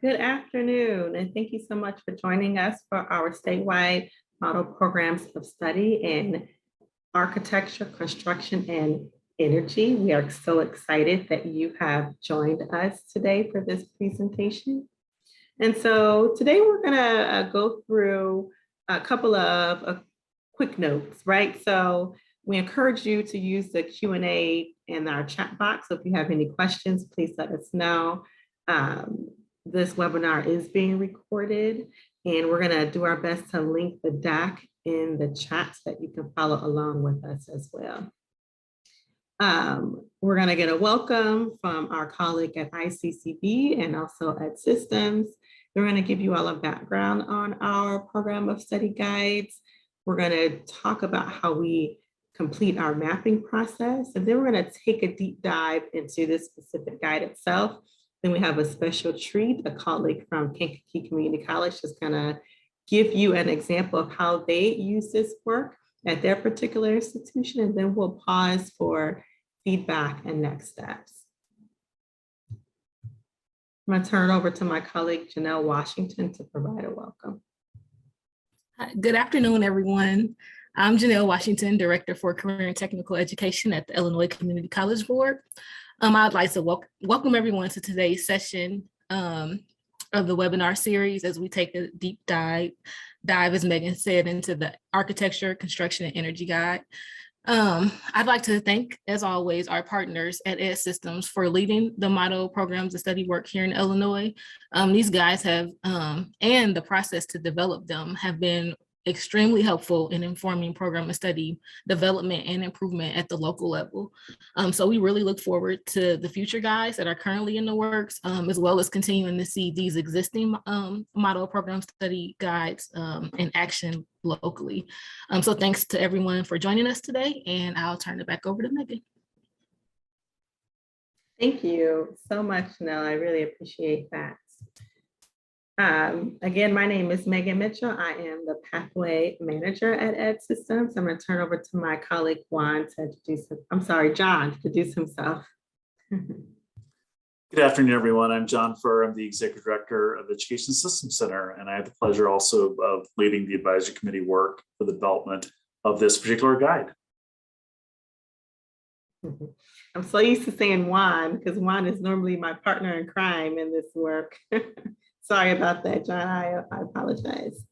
Good afternoon, and thank you so much for joining us for our statewide model programs of study in architecture, construction, and energy. We are so excited that you have joined us today for this presentation. And so today we're gonna go through a couple of quick notes, right? So we encourage you to use the Q&A in our chat box. So if you have any questions, please let us know. This webinar is being recorded, and we're gonna do our best to link the doc in the chat so that you can follow along with us as well. We're gonna get a welcome from our colleague at ICCB and also EdSystems. We're gonna give you all a background on our program of study guides. We're gonna talk about how we complete our mapping process, and then we're gonna take a deep dive into this specific guide itself. Then we have a special treat. A colleague from Kankakee Community College is gonna give you an example of how they use this work at their particular institution, and then we'll pause for feedback and next steps. I'm gonna turn it over to my colleague, Janelle Washington, to provide a welcome. Good afternoon, everyone. I'm Janelle Washington, Director for Career and Technical Education at the Illinois Community College Board. I'd like to welcome everyone to today's session of the webinar series as we take a deep dive, as Megan said, into the Architecture, Construction, and Energy Guide. I'd like to thank, as always, our partners at EdSystems for leading the model programs of study work here in Illinois. These guys have, and the process to develop them have been extremely helpful in informing program of study development and improvement at the local level. So we really look forward to the future guides that are currently in the works, as well as continuing to see these existing model program study guides in action locally. So thanks to everyone for joining us today, and I'll turn it back over to Megan. Thank you so much, Nell. I really appreciate that. Again, my name is Megan Mitchell. I am the Pathway Manager at EdSystems. I'm going to turn over to my colleague Juan to introduce him. I'm sorry, John, to introduce himself. Good afternoon, everyone. I'm John Furr. I'm the Executive Director of the Education Systems Center, and I have the pleasure also of leading the advisory committee work for the development of this particular guide. I'm so used to saying Juan because Juan is normally my partner in crime in this work. Sorry about that, John. I apologize.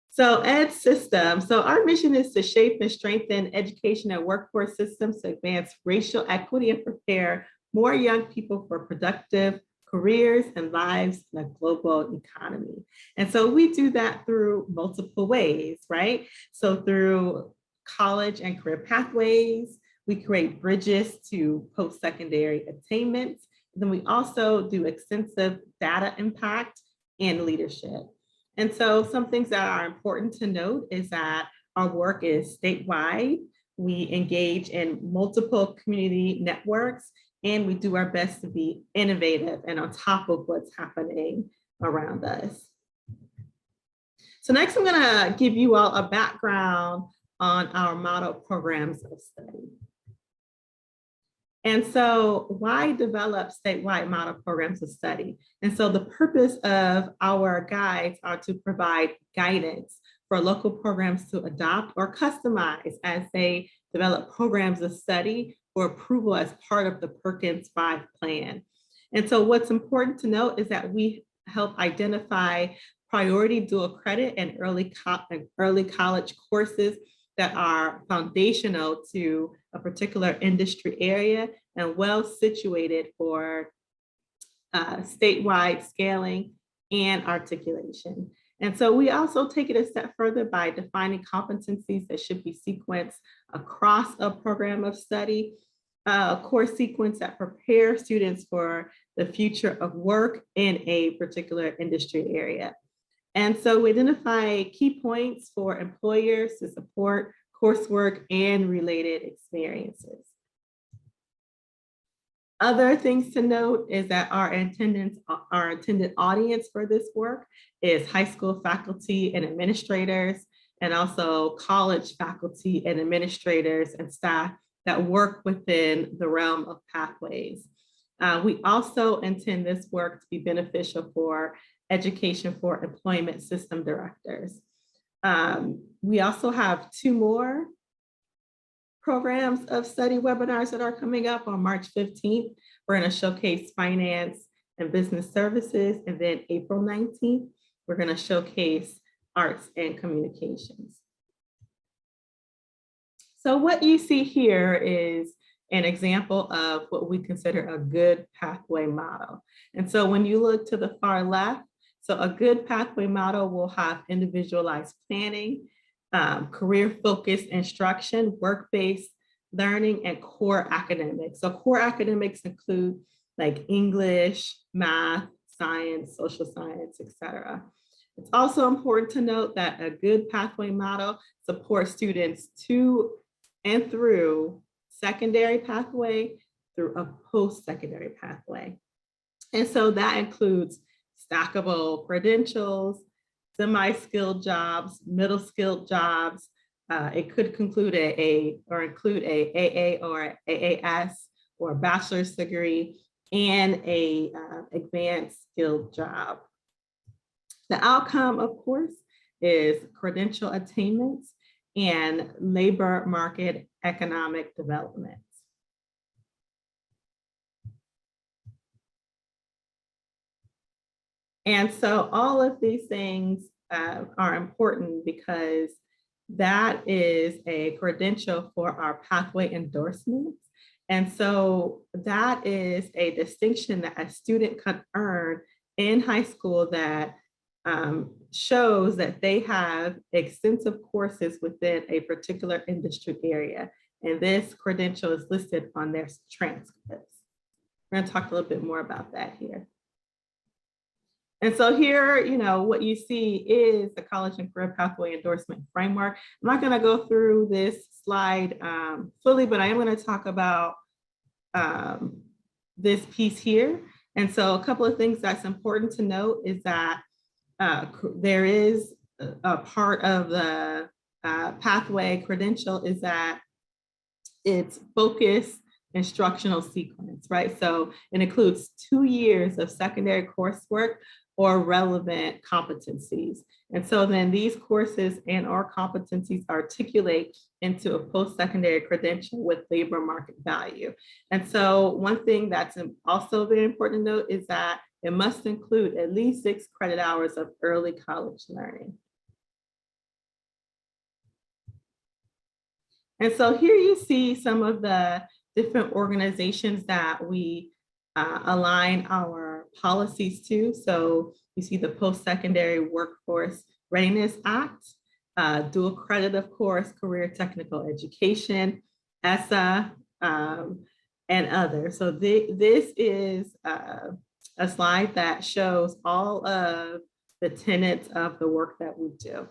So EdSystems. So our mission is to shape and strengthen education and workforce systems to advance racial equity and prepare more young people for productive careers and lives in a global economy. And so we do that through multiple ways, right? So through college and career pathways, we create bridges to post-secondary attainment. Then we also do extensive data impact and leadership. And so some things that are important to note is that our work is statewide. We engage in multiple community networks, and we do our best to be innovative and on top of what's happening around us. So next, I'm gonna give you all a background on our model programs of study. And so why develop statewide model programs of study? And so the purpose of our guides are to provide guidance for local programs to adopt or customize as they develop programs of study for approval as part of the Perkins 5 plan. And so what's important to note is that we help identify priority dual credit and early college courses that are foundational to a particular industry area and well situated for statewide scaling and articulation. And so we also take it a step further by defining competencies that should be sequenced across a program of study, a course sequence that prepare students for the future of work in a particular industry area. And so we identify key points for employers to support coursework and related experiences. Other things to note is that our intended audience for this work is high school faculty and administrators, and also college faculty and administrators and staff that work within the realm of pathways. We also intend this work to be beneficial for education for employment system directors. We also have 2 more programs of study webinars that are coming up on March 15th. We're going to showcase finance and business services. And then April 19th, we're going to showcase arts and communications. So what you see here is an example of what we consider a good pathway model. And so when you look to the far left, so a good pathway model will have individualized planning, career-focused instruction, work-based learning, and core academics. So core academics include like English, math, science, social science, etc. It's also important to note that a good pathway model supports students to and through secondary pathway through a post-secondary pathway. And so that includes stackable credentials, semi-skilled jobs, middle skilled jobs. It could include include a AA or AAS or a bachelor's degree and a advanced skilled job. The outcome, of course, is credential attainments and labor market economic development. And so all of these things are important because that is a credential for our pathway endorsements. And so that is a distinction that a student can earn in high school that shows that they have extensive courses within a particular industry area. And this credential is listed on their transcripts. We're going to talk a little bit more about that here. And so here, what you see is the College and Career Pathway Endorsement Framework. I'm not going to go through this slide fully, but I am going to talk about this piece here. And so a couple of things that's important to note is that there is a part of the pathway credential is that it's focused instructional sequence, right? So it includes 2 years of secondary coursework or relevant competencies. And so then these courses and or competencies articulate into a post-secondary credential with labor market value. And so one thing that's also very important to note is that it must include at least 6 credit hours of early college learning. And so here you see some of the different organizations that we align our policies to. So you see the Post-Secondary Workforce Readiness Act, dual credit, of course, Career Technical Education, ESSA, and others. So this is a slide that shows all of the tenets of the work that we do.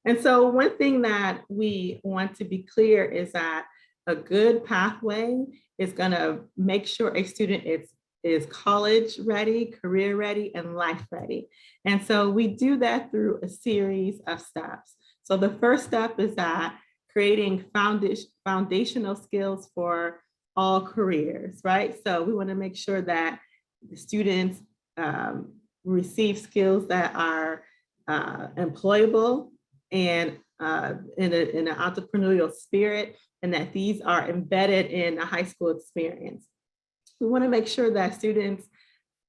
And so one thing that we want to be clear is that a good pathway is going to make sure a student is college ready, career ready, and life ready. And so we do that through a series of steps. So the first step is that creating foundational skills for all careers, right? So we want to make sure that the students receive skills that are employable and in an entrepreneurial spirit, and that these are embedded in a high school experience. We want to make sure that students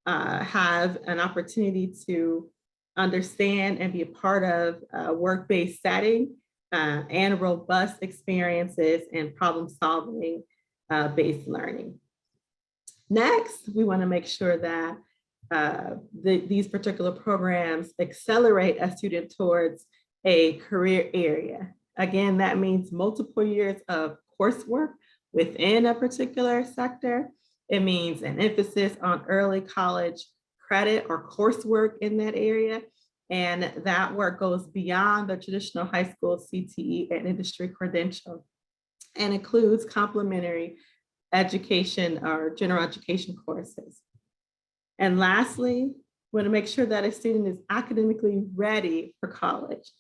have an opportunity to understand and be a part of a work-based setting and robust experiences and problem-solving based learning. Next, we want to make sure that these particular programs accelerate a student towards a career area. Again, that means multiple years of coursework within a particular sector. It means an emphasis on early college credit or coursework in that area. And that work goes beyond the traditional high school CTE and industry credential and includes complementary education or general education courses. And lastly, we want to make sure that a student is academically ready for college.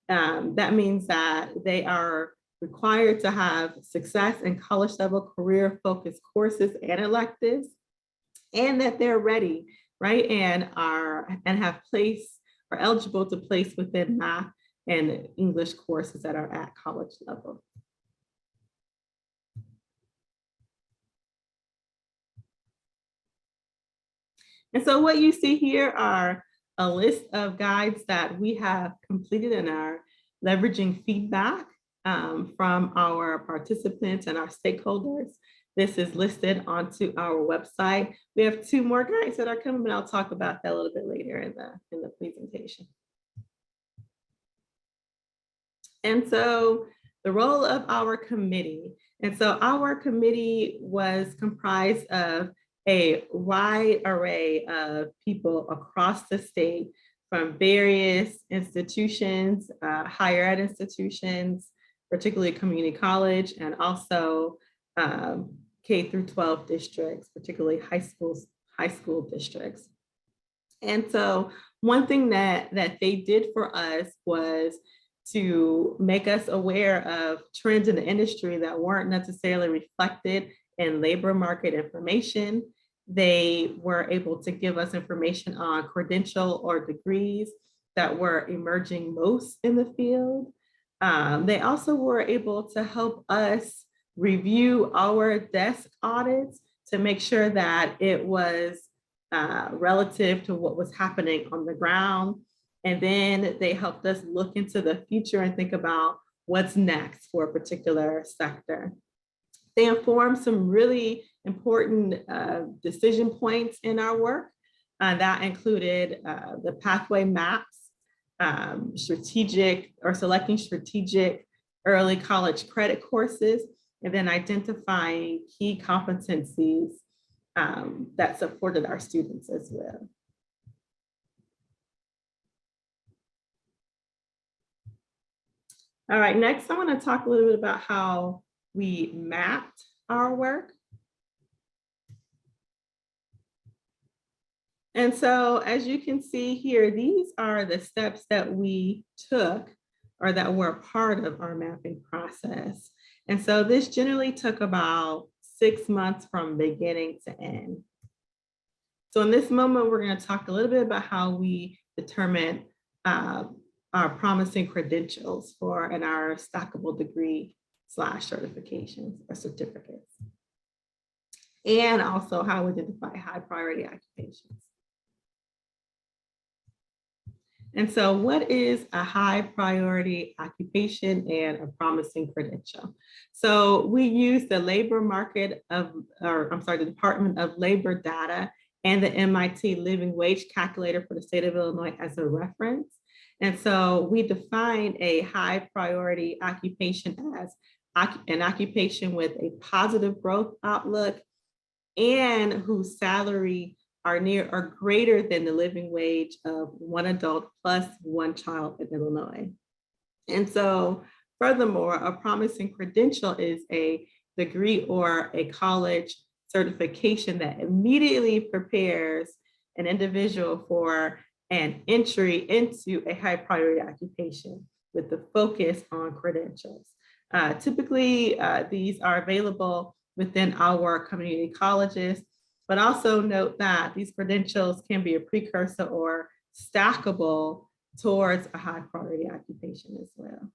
That means that they are required to have success in college level career focused courses and electives, and that they're ready, right? And have place or eligible to place within math and English courses that are at college level. And so what you see here are a list of guides that we have completed and are leveraging feedback from our participants and our stakeholders. This is listed onto our website. We have 2 more guides that are coming, but I'll talk about that a little bit later in the presentation. And so the role of our committee. And so our committee was comprised of a wide array of people across the state from various institutions, higher ed institutions, particularly community college, and also K through 12 districts, particularly high school districts. And so one thing that they did for us was to make us aware of trends in the industry that weren't necessarily reflected in labor market information. They were able to give us information on credential or degrees that were emerging most in the field. They also were able to help us review our desk audits to make sure that it was relative to what was happening on the ground. And then they helped us look into the future and think about what's next for a particular sector. They informed some really important decision points in our work. That included the pathway maps, selecting strategic early college credit courses, and then identifying key competencies that supported our students as well. All right, next I want to talk a little bit about how we mapped our work. And so as you can see here, these are the steps that we took or that were part of our mapping process. And so this generally took about 6 months from beginning to end. So in this moment, we're going to talk a little bit about how we determine our promising credentials for and our stackable degree / certifications or certificates. And also how we identify high priority occupations. And so what is a high priority occupation and a promising credential? So we use the the Department of Labor data and the MIT living wage calculator for the state of Illinois as a reference. And so we define a high priority occupation as an occupation with a positive growth outlook and whose salary are near or greater than the living wage of 1 adult plus 1 child in Illinois. And so furthermore, a promising credential is a degree or a college certification that immediately prepares an individual for an entry into a high priority occupation with the focus on credentials. Typically, these are available within our community colleges, but also note that these credentials can be a precursor or stackable towards a high priority occupation as well.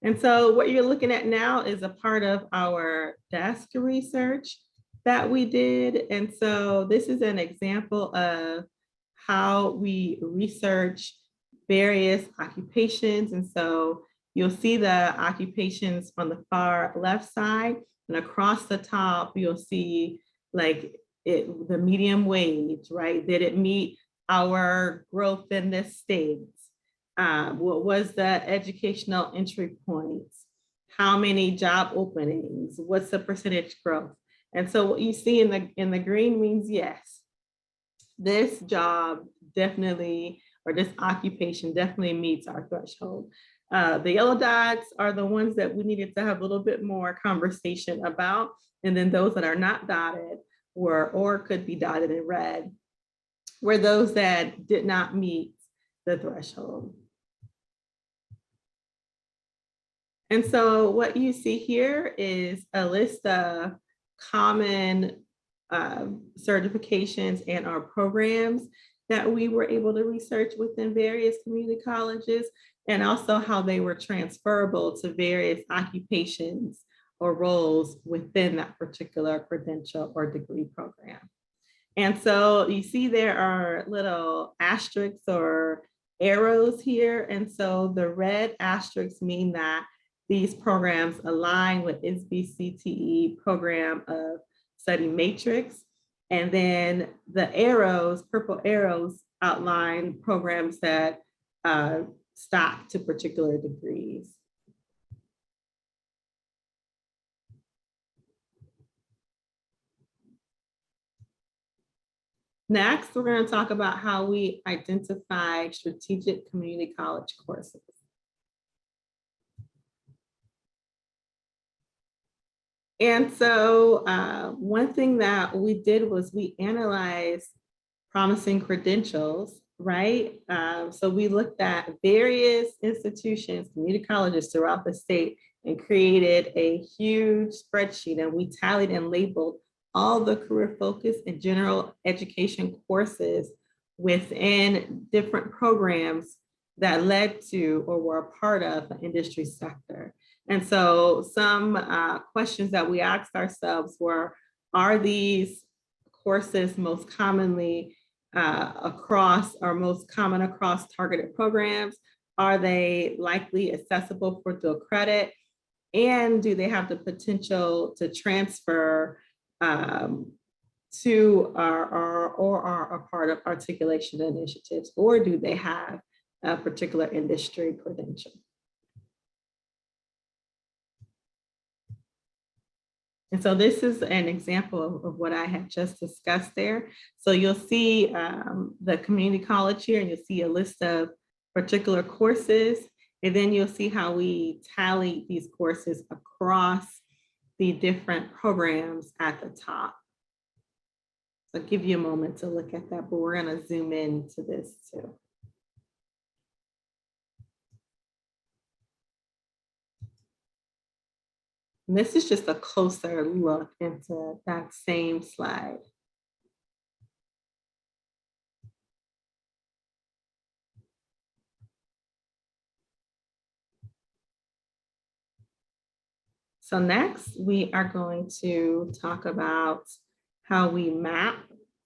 And so what you're looking at now is a part of our desk research that we did. And so this is an example of how we research various occupations. And so you'll see the occupations on the far left side, and across the top, you'll see like the medium wage, right? Did it meet our growth in this state? What was the educational entry points? How many job openings? What's the percentage growth? And so what you see in the green means yes, this job definitely, or this occupation definitely meets our threshold. The yellow dots are the ones that we needed to have a little bit more conversation about. And then those that are not dotted or could be dotted in red were those that did not meet the threshold. And so what you see here is a list of common certifications and our programs that we were able to research within various community colleges, and also how they were transferable to various occupations or roles within that particular credential or degree program. And so you see there are little asterisks or arrows here. And so the red asterisks mean that these programs align with ISB-CTE program of study matrix. And then the arrows, purple arrows, outline programs that stock to particular degrees. Next, we're going to talk about how we identify strategic community college courses. And so one thing that we did was we analyzed promising credentials, right? So we looked at various institutions, community colleges throughout the state, and created a huge spreadsheet, and we tallied and labeled all the career focus and general education courses within different programs that led to or were a part of the industry sector. And so some questions that we asked ourselves were, are these courses most commonly most common across targeted programs? Are they likely accessible for dual credit? And do they have the potential to transfer to are a part of articulation initiatives, or do they have a particular industry credential? And so this is an example of what I had just discussed there. So you'll see the community college here, and you'll see a list of particular courses, and then you'll see how we tally these courses across the different programs at the top. So I'll give you a moment to look at that, but we're going to zoom in to this too. And this is just a closer look into that same slide. So next, we are going to talk about how we map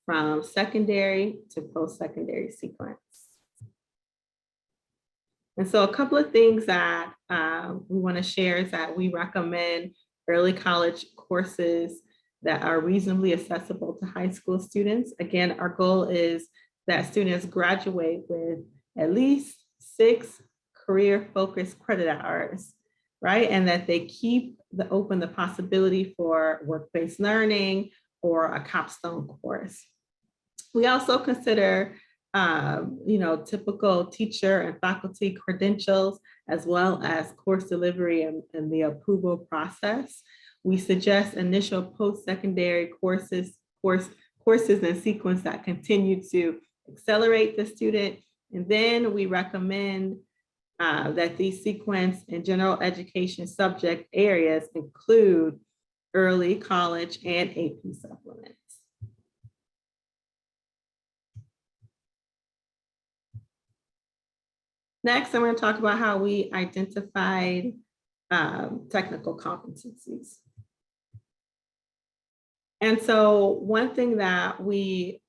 from secondary to post-secondary sequence. And so a couple of things that we want to share is that we recommend early college courses that are reasonably accessible to high school students. Again, our goal is that students graduate with at least 6 career-focused credit hours, right? And that they keep open the possibility for work-based learning or a capstone course. We also consider typical teacher and faculty credentials, as well as course delivery and the approval process. We suggest initial post-secondary courses and sequence that continue to accelerate the student. And then we recommend that these sequence and general education subject areas include early college and AP supplements. Next, I'm going to talk about how we identified technical competencies. And so one thing that we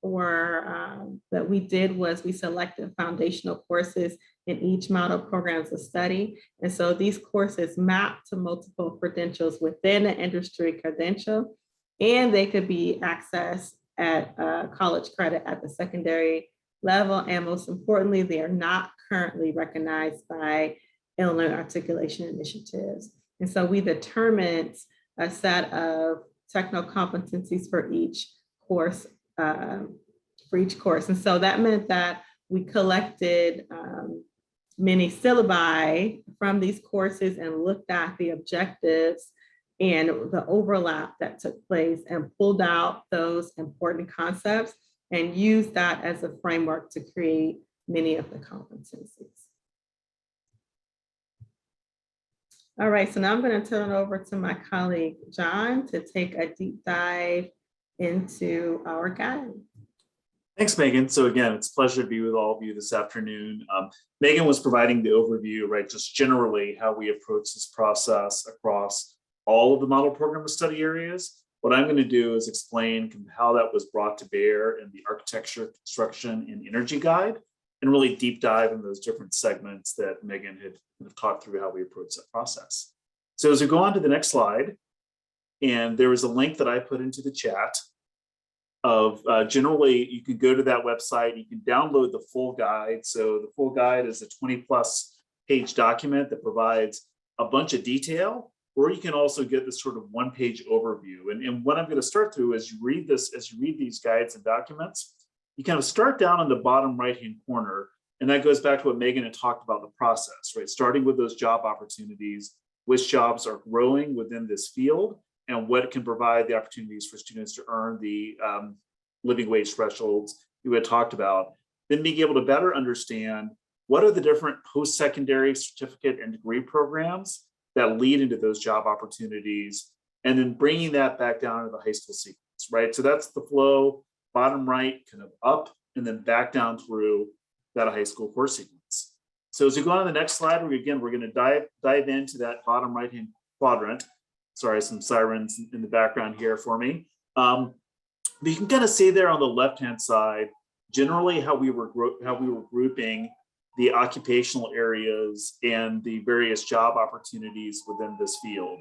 did was we selected foundational courses in each model programs of study. And so these courses map to multiple credentials within an industry credential, and they could be accessed at college credit at the secondary level. And most importantly, they are not currently recognized by Illinois articulation initiatives. And so we determined a set of technical competencies for each course. And so that meant that we collected many syllabi from these courses and looked at the objectives and the overlap that took place and pulled out those important concepts and used that as a framework to create many of the competencies. All right, so now I'm going to turn it over to my colleague, John, to take a deep dive into our guide. Thanks, Megan. So again, it's a pleasure to be with all of you this afternoon. Megan was providing the overview, right, just generally how we approach this process across all of the model program of study areas. What I'm going to do is explain how that was brought to bear in the architecture, construction, and energy guide, and really deep dive in those different segments that Megan had talked through how we approach that process. So as we go on to the next slide, and there was a link that I put into the chat of generally, you can go to that website, you can download the full guide. So the full guide is a 20+ page document that provides a bunch of detail, or you can also get this sort of one-page overview. And what I'm going to start through as you read this, as you read these guides and documents, you kind of start down in the bottom right-hand corner, and that goes back to what Megan had talked about, the process, right? Starting with those job opportunities, which jobs are growing within this field, and what can provide the opportunities for students to earn the living wage thresholds you had talked about. Then being able to better understand what are the different post-secondary certificate and degree programs that lead into those job opportunities, and then bringing that back down to the high school sequence, right? So that's the flow, bottom right, kind of up, and then back down through that high school course sequence. So as we go on to the next slide, we're going to dive into that bottom right-hand quadrant. Sorry, some sirens in the background here for me. But you can kind of see there on the left-hand side, generally how we were grouping the occupational areas and the various job opportunities within this field.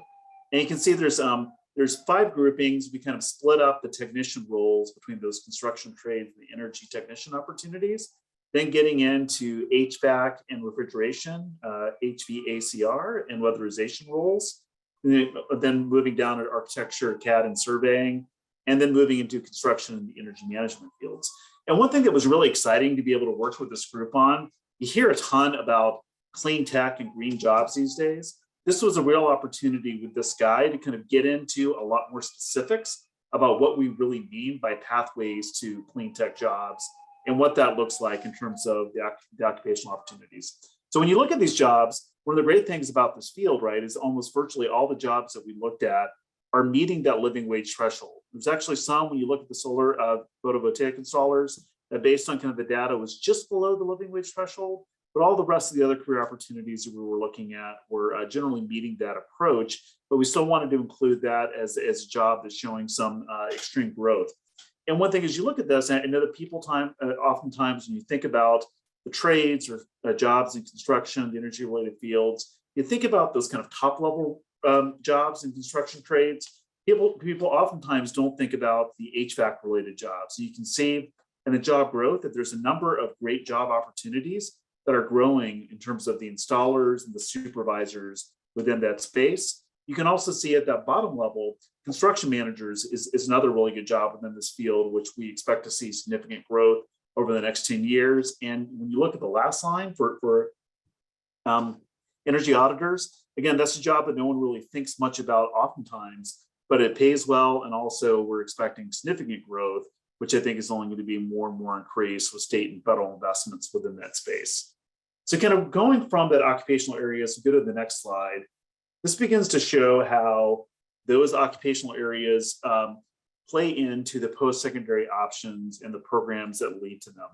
And you can see there's 5 groupings. We kind of split up the technician roles between those construction trades and the energy technician opportunities. Then getting into HVAC and refrigeration, HVACR and weatherization roles. Then moving down to architecture, CAD and surveying, and then moving into construction and the energy management fields. And one thing that was really exciting to be able to work with this group on, you hear a ton about clean tech and green jobs these days. This was a real opportunity with this guide to kind of get into a lot more specifics about what we really mean by pathways to clean tech jobs and what that looks like in terms of the occupational opportunities. So when you look at these jobs, one of the great things about this field, right, is almost virtually all the jobs that we looked at are meeting that living wage threshold. There's actually some, when you look at the solar photovoltaic installers, that based on kind of the data was just below the living wage threshold, but all the rest of the other career opportunities that we were looking at were generally meeting that approach, but we still wanted to include that as a job that's showing some extreme growth. And one thing is you look at this, I know that people oftentimes when you think about the trades or jobs in construction, the energy related fields, you think about those kind of top level jobs in construction trades. People oftentimes don't think about the HVAC related jobs. So you can see in the job growth that there's a number of great job opportunities that are growing in terms of the installers and the supervisors within that space. You can also see at that bottom level, construction managers is another really good job within this field, which we expect to see significant growth over the next 10 years. And when you look at the last line for energy auditors, again, that's a job that no one really thinks much about oftentimes, but it pays well. And also we're expecting significant growth, which I think is only going to be more and more increased with state and federal investments within that space. So kind of going from that occupational area, so go to the next slide. This begins to show how those occupational areas play into the post-secondary options and the programs that lead to them.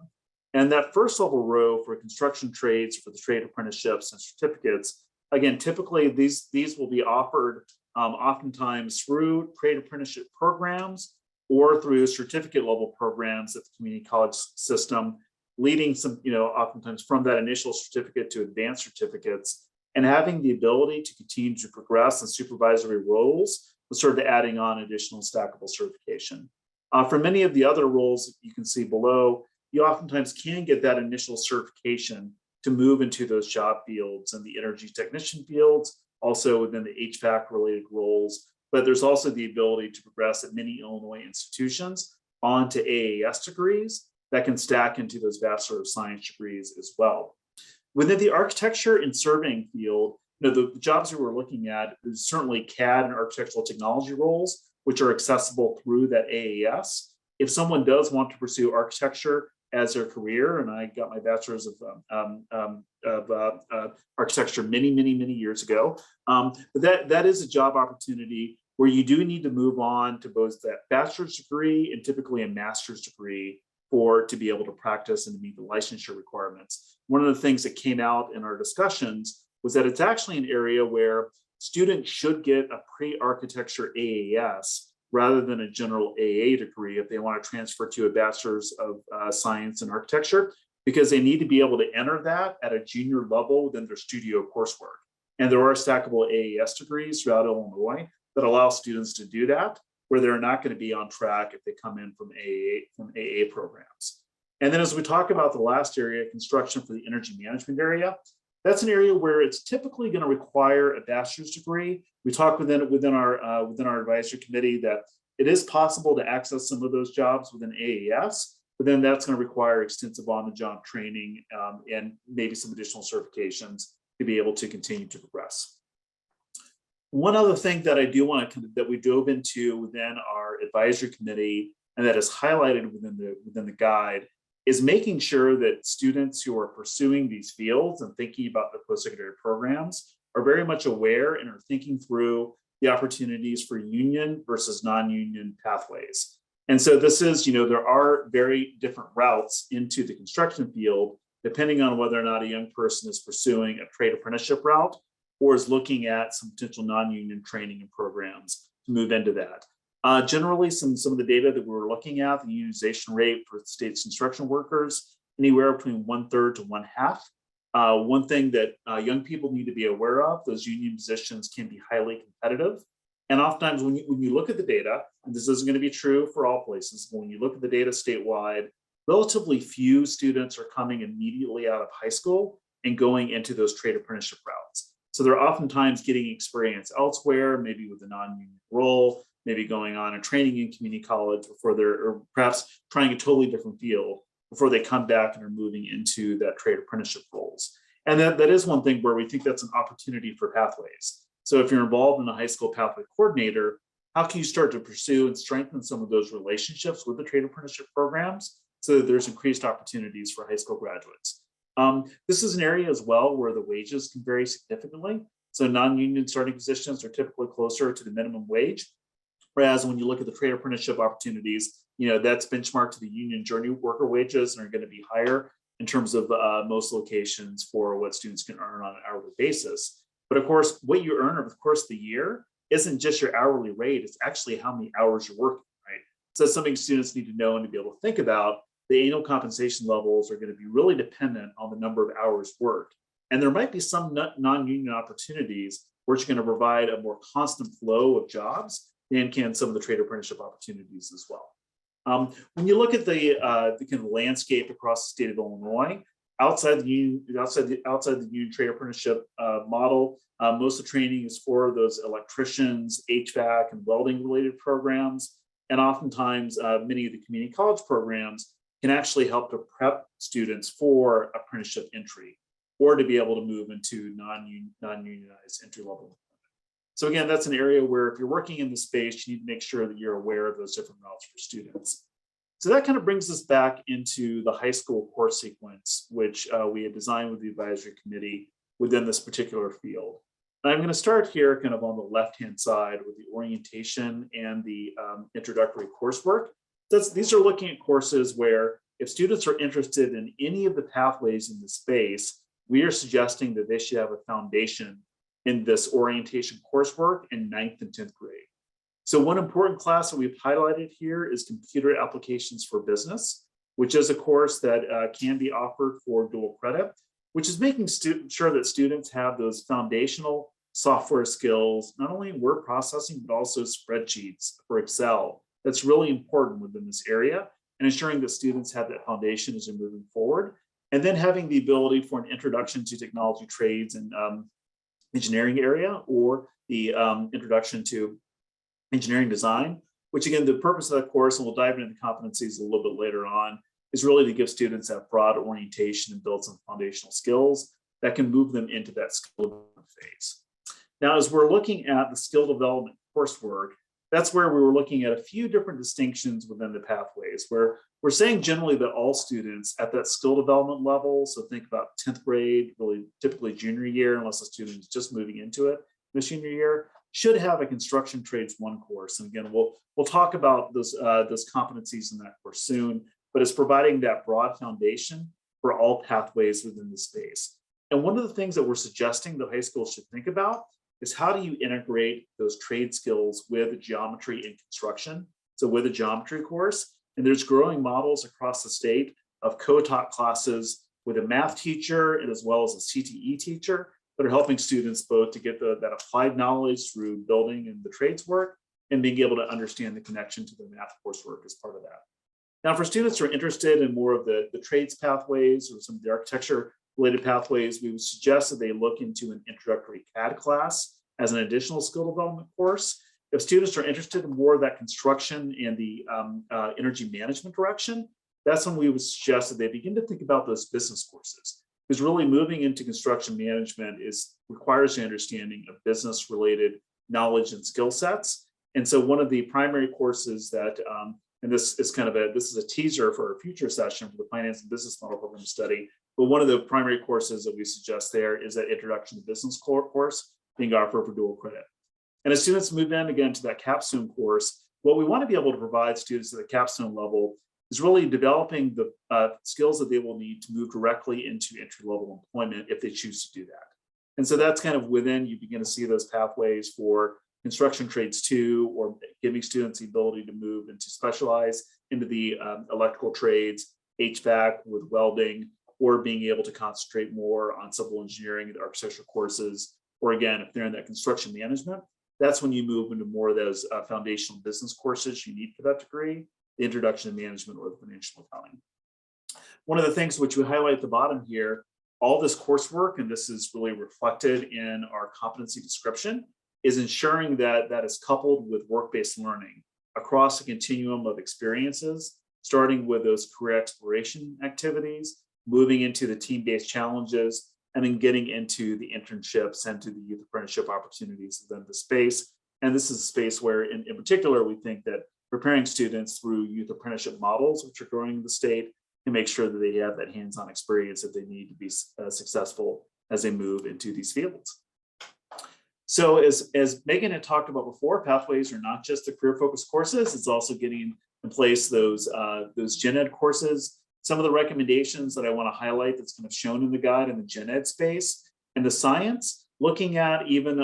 And that first level row for construction trades, for the trade apprenticeships and certificates, again, typically these will be offered oftentimes through trade apprenticeship programs or through certificate level programs at the community college system, leading some, oftentimes from that initial certificate to advanced certificates, and having the ability to continue to progress in supervisory roles, with sort of adding on additional stackable certification. For many of the other roles you can see below, you oftentimes can get that initial certification to move into those job fields and the energy technician fields, also within the HVAC related roles, but there's also the ability to progress at many Illinois institutions onto AAS degrees that can stack into those Bachelor of Science degrees as well. Within the architecture and surveying field, the jobs we were looking at is certainly CAD and architectural technology roles, which are accessible through that AAS. If someone does want to pursue architecture, as their career. And I got my bachelor's of architecture many years ago. But that is a job opportunity where you do need to move on to both that bachelor's degree and typically a master's degree to be able to practice and to meet the licensure requirements. One of the things that came out in our discussions was that it's actually an area where students should get a pre-architecture AAS rather than a general AA degree if they want to transfer to a bachelor's of science and architecture, because they need to be able to enter that at a junior level within their studio coursework. And there are stackable AAS degrees throughout Illinois that allow students to do that, where they're not going to be on track if they come in from AA programs. And then as we talk about the last area, construction for the energy management area, that's an area where it's typically going to require a bachelor's degree. We talked within our advisory committee that it is possible to access some of those jobs within AAS, but then that's going to require extensive on-the-job training and maybe some additional certifications to be able to continue to progress. One other thing that I do want to that we dove into within our advisory committee and that is highlighted within the guide is making sure that students who are pursuing these fields and thinking about the post-secondary programs are very much aware and are thinking through the opportunities for union versus non-union pathways. And so this is, there are very different routes into the construction field, depending on whether or not a young person is pursuing a trade apprenticeship route or is looking at some potential non-union training and programs to move into that. Generally, some of the data that we were looking at, the unionization rate for state's construction workers, anywhere between 1/3 to 1/2. One thing that young people need to be aware of, those union positions can be highly competitive. And oftentimes when you look at the data, and this isn't going to be true for all places, but when you look at the data statewide, relatively few students are coming immediately out of high school and going into those trade apprenticeship routes. So they're oftentimes getting experience elsewhere, maybe with a non-union role, maybe going on and training in community college or perhaps trying a totally different field before they come back and are moving into that trade apprenticeship roles. And that is one thing where we think that's an opportunity for pathways. So if you're involved in a high school pathway coordinator, how can you start to pursue and strengthen some of those relationships with the trade apprenticeship programs so that there's increased opportunities for high school graduates? This is an area as well where the wages can vary significantly. So non-union starting positions are typically closer to the minimum wage. Whereas when you look at the trade apprenticeship opportunities, that's benchmarked to the union journey worker wages and are going to be higher in terms of most locations for what students can earn on an hourly basis. But of course, what you earn over the course of the year isn't just your hourly rate, it's actually how many hours you're working, right? So that's something students need to know and to be able to think about. The annual compensation levels are going to be really dependent on the number of hours worked. And there might be some non-union opportunities where it's going to provide a more constant flow of jobs than can some of the trade apprenticeship opportunities as well. When you look at the kind of landscape across the state of Illinois, outside the union trade apprenticeship model, most of the training is for those electricians, HVAC, and welding related programs. And oftentimes, many of the community college programs can actually help to prep students for apprenticeship entry or to be able to move into non-unionized entry level. So again, that's an area where if you're working in the space, you need to make sure that you're aware of those different routes for students. So that kind of brings us back into the high school course sequence, which we had designed with the advisory committee within this particular field. And I'm going to start here kind of on the left-hand side with the orientation and the introductory coursework. These are looking at courses where if students are interested in any of the pathways in the space, we are suggesting that they should have a foundation in this orientation coursework in 9th and 10th grade. So one important class that we've highlighted here is Computer Applications for Business, which is a course that can be offered for dual credit, which is making sure that students have those foundational software skills, not only in word processing, but also spreadsheets for Excel. That's really important within this area and ensuring that students have that foundation as they're moving forward. And then having the ability for an introduction to technology trades and engineering area or the introduction to engineering design, which again, the purpose of that course, and we'll dive into the competencies a little bit later on, is really to give students that broad orientation and build some foundational skills that can move them into that skill development phase. Now, as we're looking at the skill development coursework, that's where we were looking at a few different distinctions within the pathways, where we're saying generally that all students at that skill development level, so think about 10th grade, really typically junior year, unless the student is just moving into it the senior year, should have a construction trades 1 course. And again, we'll talk about those competencies in that course soon, but it's providing that broad foundation for all pathways within the space. And one of the things that we're suggesting that high schools should think about is how do you integrate those trade skills with geometry and construction? So with a geometry course, and there's growing models across the state of co-taught classes with a math teacher and as well as a CTE teacher that are helping students both to get that applied knowledge through building and the trades work and being able to understand the connection to the math coursework as part of that. Now, for students who are interested in more of the trades pathways or some of the architecture related pathways, we would suggest that they look into an introductory CAD class as an additional skill development course. If students are interested in more of that construction and the energy management direction, that's when we would suggest that they begin to think about those business courses. Because really moving into construction management requires an understanding of business related knowledge and skill sets. And so one of the primary courses that, and this is a teaser for our future session for the finance and business model program study, but one of the primary courses that we suggest there is that introduction to business course being offered for dual credit. And as students move in again to that capstone course, what we want to be able to provide students at the capstone level is really developing the skills that they will need to move directly into entry-level employment if they choose to do that. And so that's kind of within, you begin to see those pathways for construction trades 2, or giving students the ability to move and to specialize into the electrical trades, HVAC with welding, or being able to concentrate more on civil engineering and architecture courses. Or again, if they're in that construction management, that's when you move into more of those foundational business courses you need for that degree, the introduction to management or the financial accounting. One of the things which we highlight at the bottom here, all this coursework, and this is really reflected in our competency description, is ensuring that that is coupled with work-based learning across a continuum of experiences, starting with those career exploration activities, moving into the team-based challenges, and then getting into the internships and to the youth apprenticeship opportunities within the space. And this is a space where, in particular, we think that preparing students through youth apprenticeship models, which are growing in the state, can make sure that they have that hands-on experience that they need to be successful as they move into these fields. So as Megan had talked about before, pathways are not just the career-focused courses, it's also getting in place those gen ed courses. Some of the recommendations that I want to highlight that's kind of shown in the guide in the gen ed space and the science, looking at even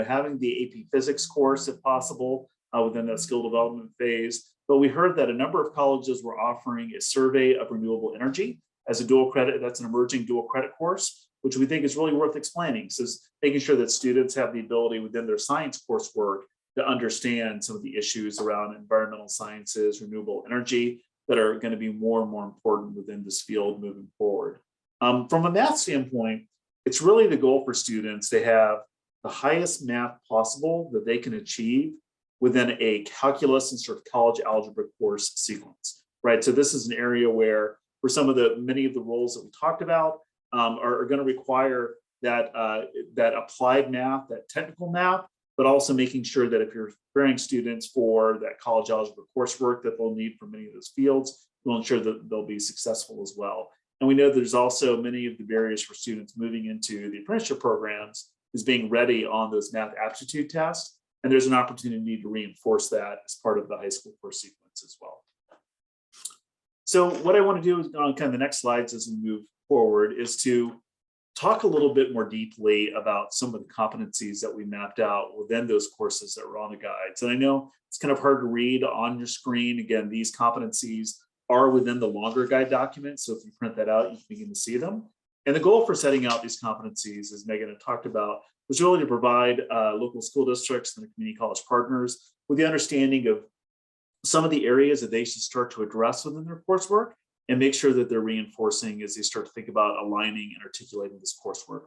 having the AP physics course if possible within that skill development phase. But we heard that a number of colleges were offering a survey of renewable energy as a dual credit. That's an emerging dual credit course, which we think is really worth explaining. So it's making sure that students have the ability within their science coursework to understand some of the issues around environmental sciences, renewable energy, that are going to be more and more important within this field moving forward. From a math standpoint, it's really the goal for students to have the highest math possible that they can achieve within a calculus and sort of college algebra course sequence, right? So this is an area where for many of the roles that we talked about are going to require that applied math, that technical math, but also making sure that if you're preparing students for that college algebra coursework that they'll need for many of those fields, we'll ensure that they'll be successful as well. And we know there's also many of the barriers for students moving into the apprenticeship programs is being ready on those math aptitude tests. And there's an opportunity to reinforce that as part of the high school course sequence as well. So what I want to do is on kind of the next slides as we move forward is to talk a little bit more deeply about some of the competencies that we mapped out within those courses that were on the guides. And I know it's kind of hard to read on your screen. Again, these competencies are within the longer guide document. So if you print that out, you can begin to see them. And the goal for setting out these competencies, as Megan had talked about, was really to provide local school districts and the community college partners with the understanding of some of the areas that they should start to address within their coursework and make sure that they're reinforcing as they start to think about aligning and articulating this coursework.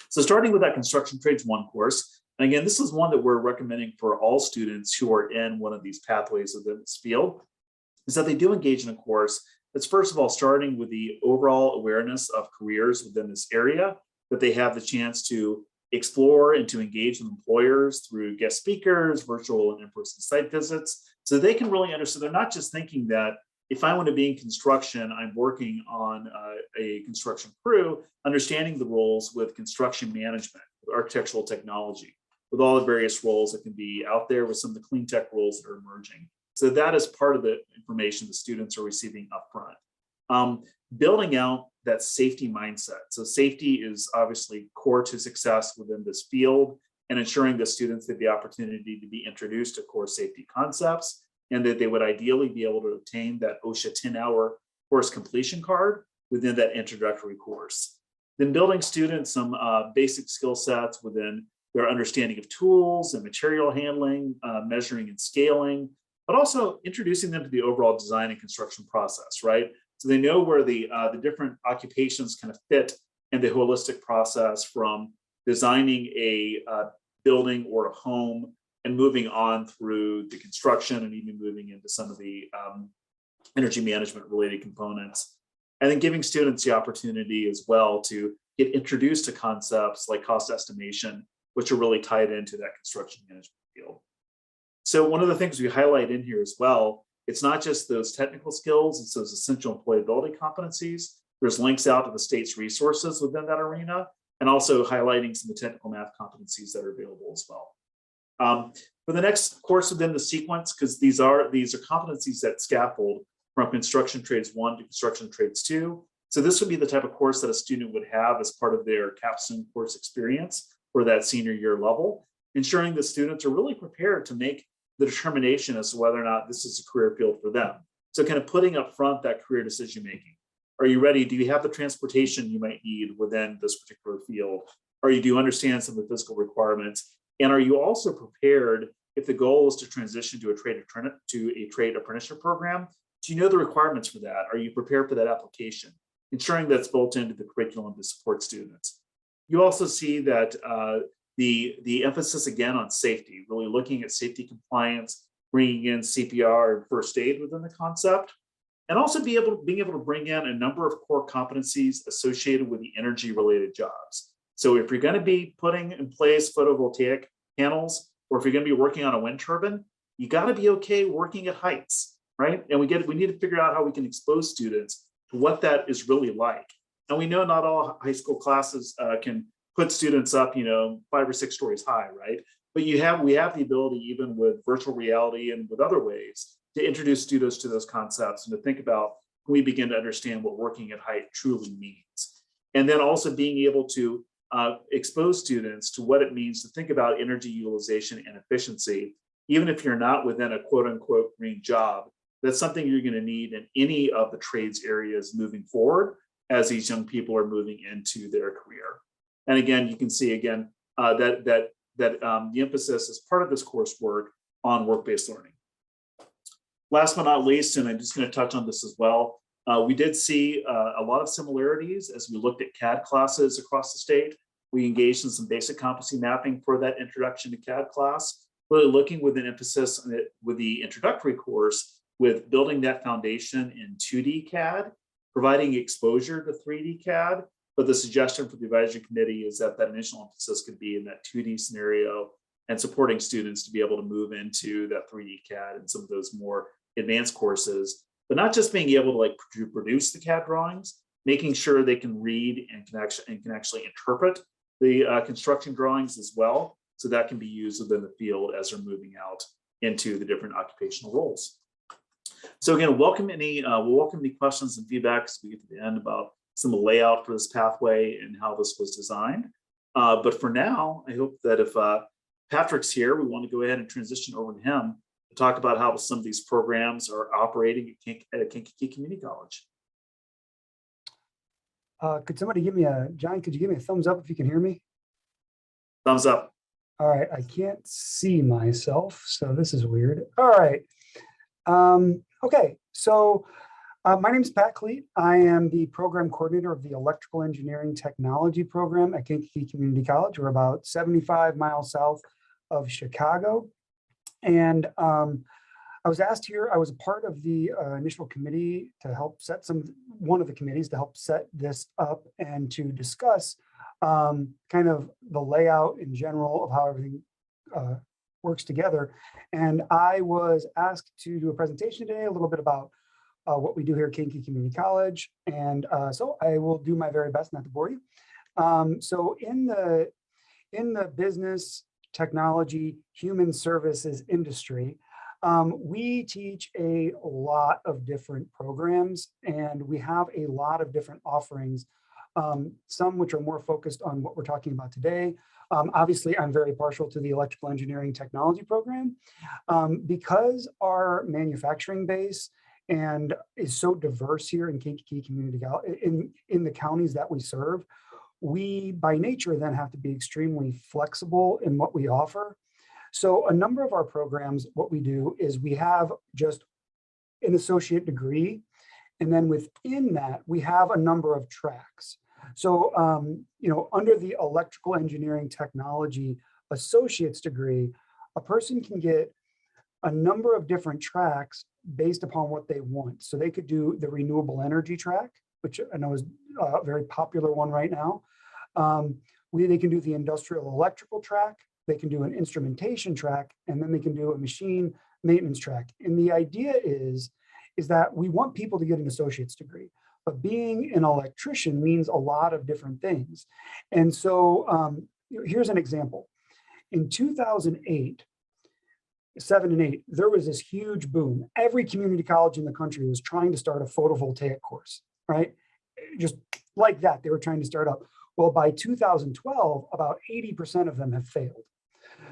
So starting with that Construction Trades 1 course, and again, this is one that we're recommending for all students who are in one of these pathways within this field, is that they do engage in a course that's first of all starting with the overall awareness of careers within this area, that they have the chance to explore and to engage with employers through guest speakers, virtual and in-person site visits, so they can really understand. They're not just thinking that if I want to be in construction, I'm working on a construction crew, understanding the roles with construction management, with architectural technology, with all the various roles that can be out there, with some of the clean tech roles that are emerging. So that is part of the information the students are receiving upfront. Building out that safety mindset. So safety is obviously core to success within this field, and ensuring that students have the opportunity to be introduced to core safety concepts, and that they would ideally be able to obtain that OSHA 10-hour course completion card within that introductory course. Then building students some basic skill sets within their understanding of tools and material handling, measuring and scaling, but also introducing them to the overall design and construction process, right? So they know where the different occupations kind of fit in the holistic process, from designing a building or a home and moving on through the construction, and even moving into some of the energy management related components. And then giving students the opportunity as well to get introduced to concepts like cost estimation, which are really tied into that construction management field. So one of the things we highlight in here as well, it's not just those technical skills, it's those essential employability competencies. There's links out to the state's resources within that arena, and also highlighting some of the technical math competencies that are available as well. For the next course within the sequence, because these are competencies that scaffold from Construction Trades 1 to Construction Trades 2. So this would be the type of course that a student would have as part of their capstone course experience for that senior year level, ensuring that students are really prepared to make the determination as to whether or not this is a career field for them. So kind of putting up front that career decision making. Are you ready? Do you have the transportation you might need within this particular field? Do you understand some of the physical requirements? And are you also prepared, if the goal is to transition to a trade apprenticeship program, do you know the requirements for that? Are you prepared for that application? Ensuring that's built into the curriculum to support students. You also see that the emphasis again on safety, really looking at safety compliance, bringing in CPR and first aid within the concept, and also being able to bring in a number of core competencies associated with the energy related jobs. So if you're going to be putting in place photovoltaic panels, or if you're going to be working on a wind turbine, you got to be okay working at heights, right? And we need to figure out how we can expose students to what that is really like. And we know not all high school classes can put students up, 5 or 6 stories high, right? But we have the ability, even with virtual reality and with other ways, to introduce students to those concepts and to think about when we begin to understand what working at height truly means. And then also being able to expose students to what it means to think about energy utilization and efficiency, even if you're not within a quote unquote green job. That's something you're going to need in any of the trades areas moving forward as these young people are moving into their career. And again, you can see again that the emphasis is part of this coursework on work-based learning. Last but not least, and I'm just going to touch on this as well, we did see a lot of similarities as we looked at CAD classes across the state. We engaged in some basic competency mapping for that introduction to CAD class, really looking with an emphasis on it with the introductory course, with building that foundation in 2D CAD, providing exposure to 3D CAD. But the suggestion for the advisory committee is that initial emphasis could be in that 2D scenario, and supporting students to be able to move into that 3D CAD and some of those more advanced courses, but not just being able to produce the CAD drawings, making sure they can read and can actually interpret the construction drawings as well, so that can be used within the field as they're moving out into the different occupational roles. So again, we'll welcome any questions and feedback as we get to the end about some of the layout for this pathway and how this was designed. But for now, I hope that if Patrick's here, we want to go ahead and transition over to him to talk about how some of these programs are operating at Kankakee Community College. Could somebody give me John, could you give me a thumbs up if you can hear me? Thumbs up. All right, I can't see myself, so this is weird. All right. Okay, so my name is Pat Cleet. I am the program coordinator of the Electrical Engineering Technology program at Kankakee Community College. We're about 75 miles south of Chicago. And I was asked here, I was a part of the initial committee to help set one of the committees to help set this up and to discuss kind of the layout in general of how everything works together. And I was asked to do a presentation today, a little bit about what we do here at Kankakee Community College. And so I will do my very best not to bore you. So in the business, technology, human services industry, we teach a lot of different programs, and we have a lot of different offerings, some which are more focused on what we're talking about today. Obviously, I'm very partial to the electrical engineering technology program because our manufacturing base and is so diverse here in Kankakee Community College, in the counties that we serve. We, by nature, then have to be extremely flexible in what we offer. So a number of our programs, what we do is we have just an associate degree, and then within that, we have a number of tracks. So, under the electrical engineering technology associate's degree, a person can get a number of different tracks based upon what they want. So they could do the renewable energy track, which I know is a very popular one right now. They can do the industrial electrical track, they can do an instrumentation track, and then they can do a machine maintenance track. And the idea is that we want people to get an associate's degree, but being an electrician means a lot of different things. And so here's an example. In 2008, 7 and 8, there was this huge boom. Every community college in the country was trying to start a photovoltaic course, right? Just like that, they were trying to start up. Well, by 2012, about 80% of them have failed.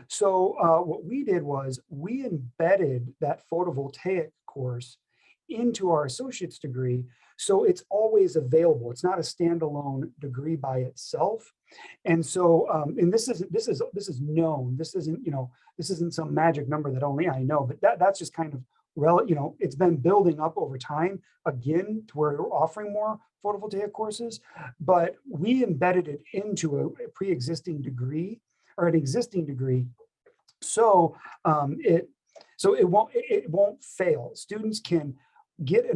So what we did was we embedded that photovoltaic course into our associate's degree, so it's always available. It's not a standalone degree by itself. And so, and this is known. This isn't some magic number that only I know, but that's just kind of it's been building up over time, again, to where we're offering more photovoltaic courses, but we embedded it into a pre-existing degree or an existing degree. So it won't fail. Students can get a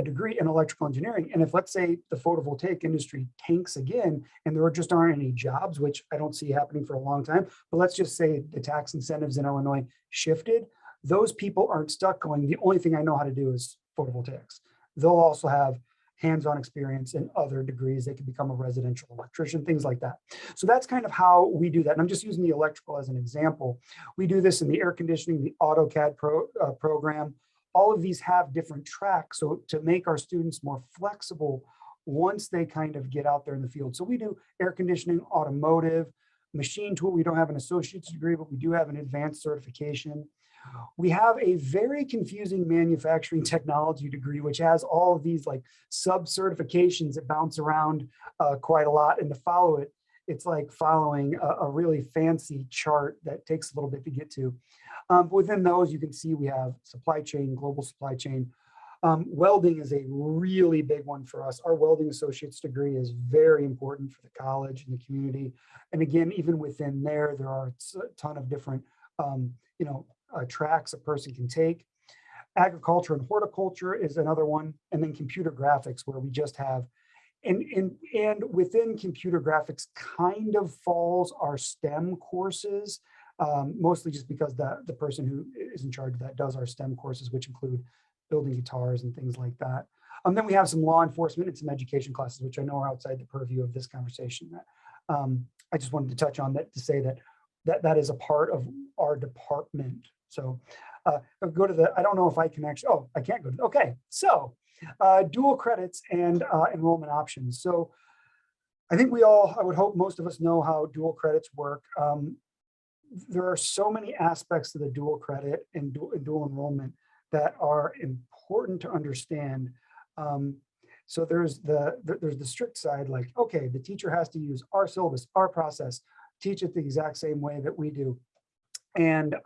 degree in electrical engineering. And if, let's say, the photovoltaic industry tanks again, and there just aren't any jobs, which I don't see happening for a long time, but let's just say the tax incentives in Illinois shifted, those people aren't stuck going, the only thing I know how to do is photovoltaics. They'll also have hands-on experience in other degrees. They can become a residential electrician, things like that. So that's kind of how we do that. And I'm just using the electrical as an example. We do this in the air conditioning, the AutoCAD program. All of these have different tracks, so to make our students more flexible once they kind of get out there in the field. So we do air conditioning, automotive, machine tool. We don't have an associate's degree, but we do have an advanced certification. We have a very confusing manufacturing technology degree, which has all of these like sub-certifications that bounce around quite a lot. And to follow it, it's like following a really fancy chart that takes a little bit to get to. But within those, you can see we have supply chain, global supply chain. Welding is a really big one for us. Our welding associate's degree is very important for the college and the community. And again, even within there are a ton of different tracks a person can take. Agriculture and horticulture is another one. And then computer graphics, where we just have, and within computer graphics kind of falls our STEM courses, mostly just because the person who is in charge of that does our STEM courses, which include building guitars and things like that. Then we have some law enforcement and some education classes, which I know are outside the purview of this conversation. I just wanted to touch on that to say that is a part of our department. So I'll go to I don't know if I can actually, I can't go to, okay. So dual credits and enrollment options. So I think I would hope most of us know how dual credits work. There are so many aspects to the dual credit and dual enrollment that are important to understand. So there's the strict side, like, okay, the teacher has to use our syllabus, our process, teach it the exact same way that we do. And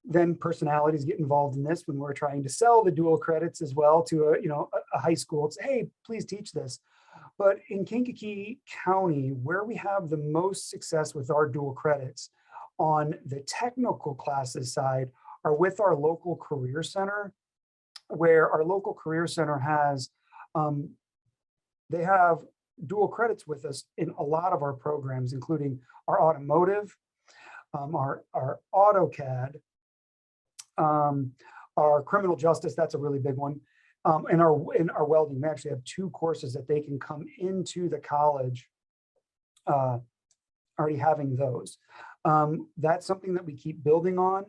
then personalities get involved in this when we're trying to sell the dual credits as well to a high school. It's, hey, please teach this. But in Kankakee County, where we have the most success with our dual credits on the technical classes side are with our local career center, where our local career center has, they have dual credits with us in a lot of our programs, including our automotive, our AutoCAD, Our criminal justice, that's a really big one. In our welding, we actually have 2 courses that they can come into the college already having those. That's something that we keep building on.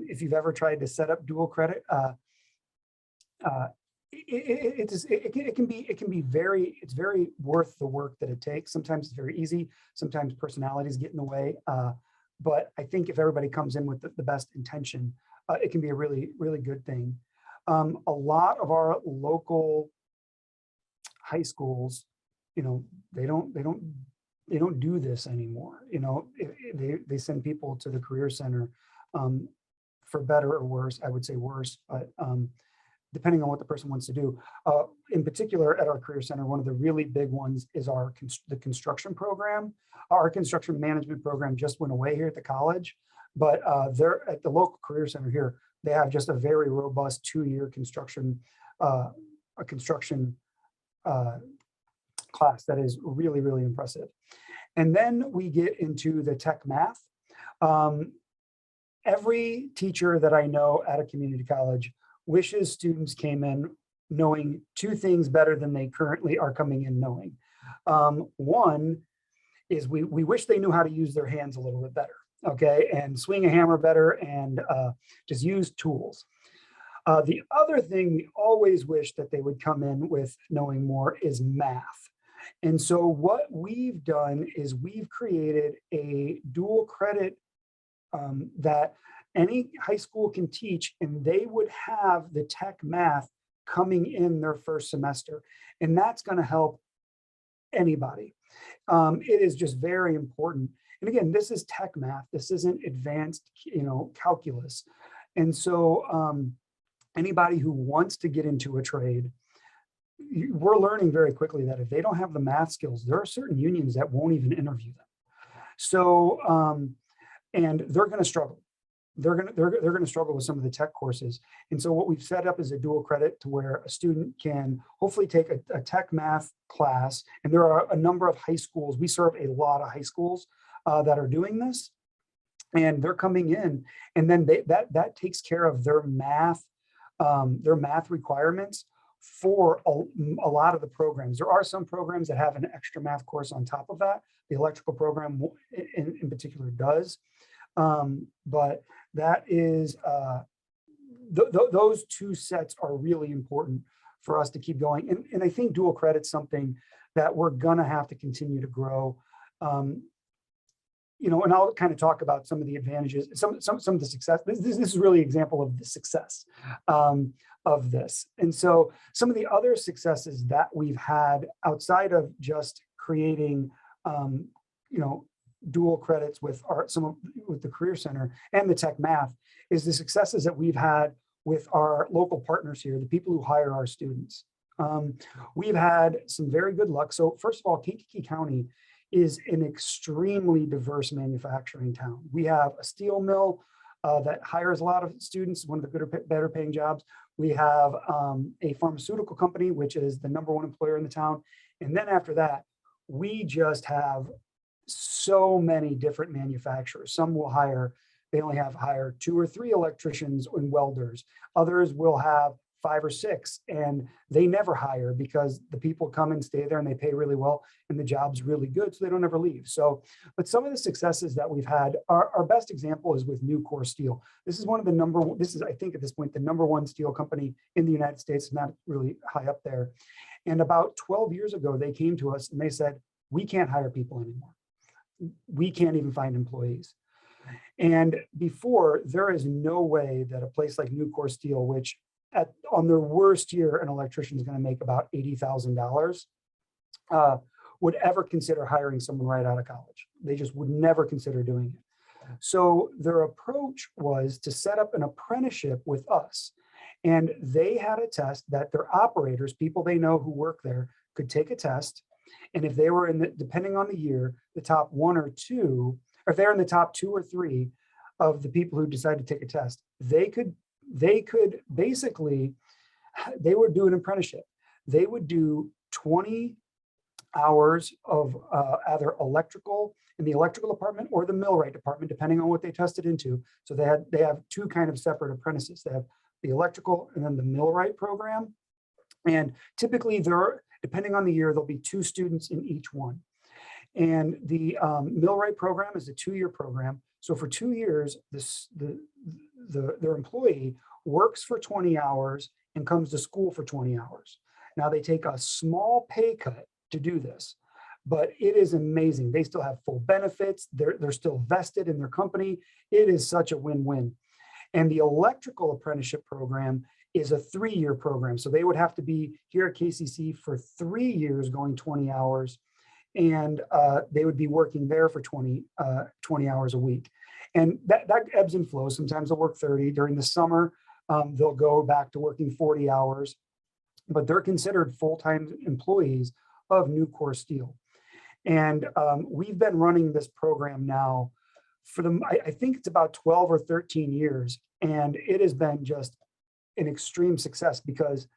If you've ever tried to set up dual credit, it can be very worth the work that it takes. Sometimes it's very easy. Sometimes personalities get in the way. But I think if everybody comes in with the best intention, it can be a really, really good thing. A lot of our local high schools, they don't do this anymore. They send people to the Career Center, for better or worse. I would say worse, but depending on what the person wants to do. In particular, at our Career Center, one of the really big ones is the construction program. Our construction management program just went away here at the college, but they're at the local Career Center here. They have just a very robust 2-year construction class that is really, really impressive. And then we get into the tech math. Every teacher that I know at a community college wishes students came in knowing 2 things better than they currently are coming in knowing. One is we wish they knew how to use their hands a little bit better, okay, and swing a hammer better and just use tools. The other thing we always wish that they would come in with knowing more is math. And so what we've done is we've created a dual credit that any high school can teach, and they would have the tech math coming in their first semester. And that's going to help anybody. It is just very important. And again, this is tech math. This isn't advanced, calculus. And so anybody who wants to get into a trade, we're learning very quickly that if they don't have the math skills, there are certain unions that won't even interview them. So, and they're going to struggle. They're going to struggle with some of the tech courses. And so what we've set up is a dual credit to where a student can hopefully take a tech math class. And there are a number of high schools. We serve a lot of high schools that are doing this. And they're coming in, and then that takes care of their math requirements for a lot of the programs. There are some programs that have an extra math course on top of that. The electrical program in particular does. But that is, those 2 sets are really important for us to keep going. And I think dual credit's something that we're gonna have to continue to grow. And I'll kind of talk about some of the advantages, some of the success. This is really an example of the success of this. And so some of the other successes that we've had outside of just creating, dual credits with with the Career Center and the tech math is the successes that we've had with our local partners here, the people who hire our students. We've had some very good luck. So first of all, Kankakee County is an extremely diverse manufacturing town. We have a steel mill that hires a lot of students, one of the better paying jobs. We have a pharmaceutical company, which is the #1 employer in the town. And then after that, we just have so many different manufacturers. Some will they only hire 2 or 3 electricians and welders. Others will have 5 or 6, and they never hire because the people come and stay there and they pay really well and the job's really good, so they don't ever leave. So, but some of the successes that we've had, our best example is with Nucor Steel. This is one of the this is, I think at this point, the #1 steel company in the United States, not really high up there. And about 12 years ago, they came to us and they said, we can't hire people anymore. We can't even find employees. And before, there is no way that a place like Nucor Steel, which on their worst year, an electrician is going to make about $80,000, would ever consider hiring someone right out of college. They just would never consider doing it. So their approach was to set up an apprenticeship with us. And they had a test that their operators, people they know who work there, could take a test. And if they were depending on the year, the top 1 or 2, or if they're in the top 2 or 3 of the people who decide to take a test, they could basically, they would do an apprenticeship. They would do 20 hours of either electrical in the electrical department or the millwright department, depending on what they tested into. So they have 2 kind of separate apprentices. They have the electrical, and then the millwright program. And typically depending on the year, there'll be 2 students in each one. And the millwright program is a 2-year program. So for 2 years, their employee works for 20 hours and comes to school for 20 hours. Now they take a small pay cut to do this, but it is amazing. They still have full benefits. They're still vested in their company. It is such a win-win. And the electrical apprenticeship program is a 3-year program. So they would have to be here at KCC for 3 years going 20 hours. And they would be working there for 20 hours a week. And that ebbs and flows. Sometimes they'll work 30. During the summer, they'll go back to working 40 hours. But they're considered full-time employees of Nucor Steel. And we've been running this program now for I think it's about 12 or 13 years. And it has been just an extreme success because,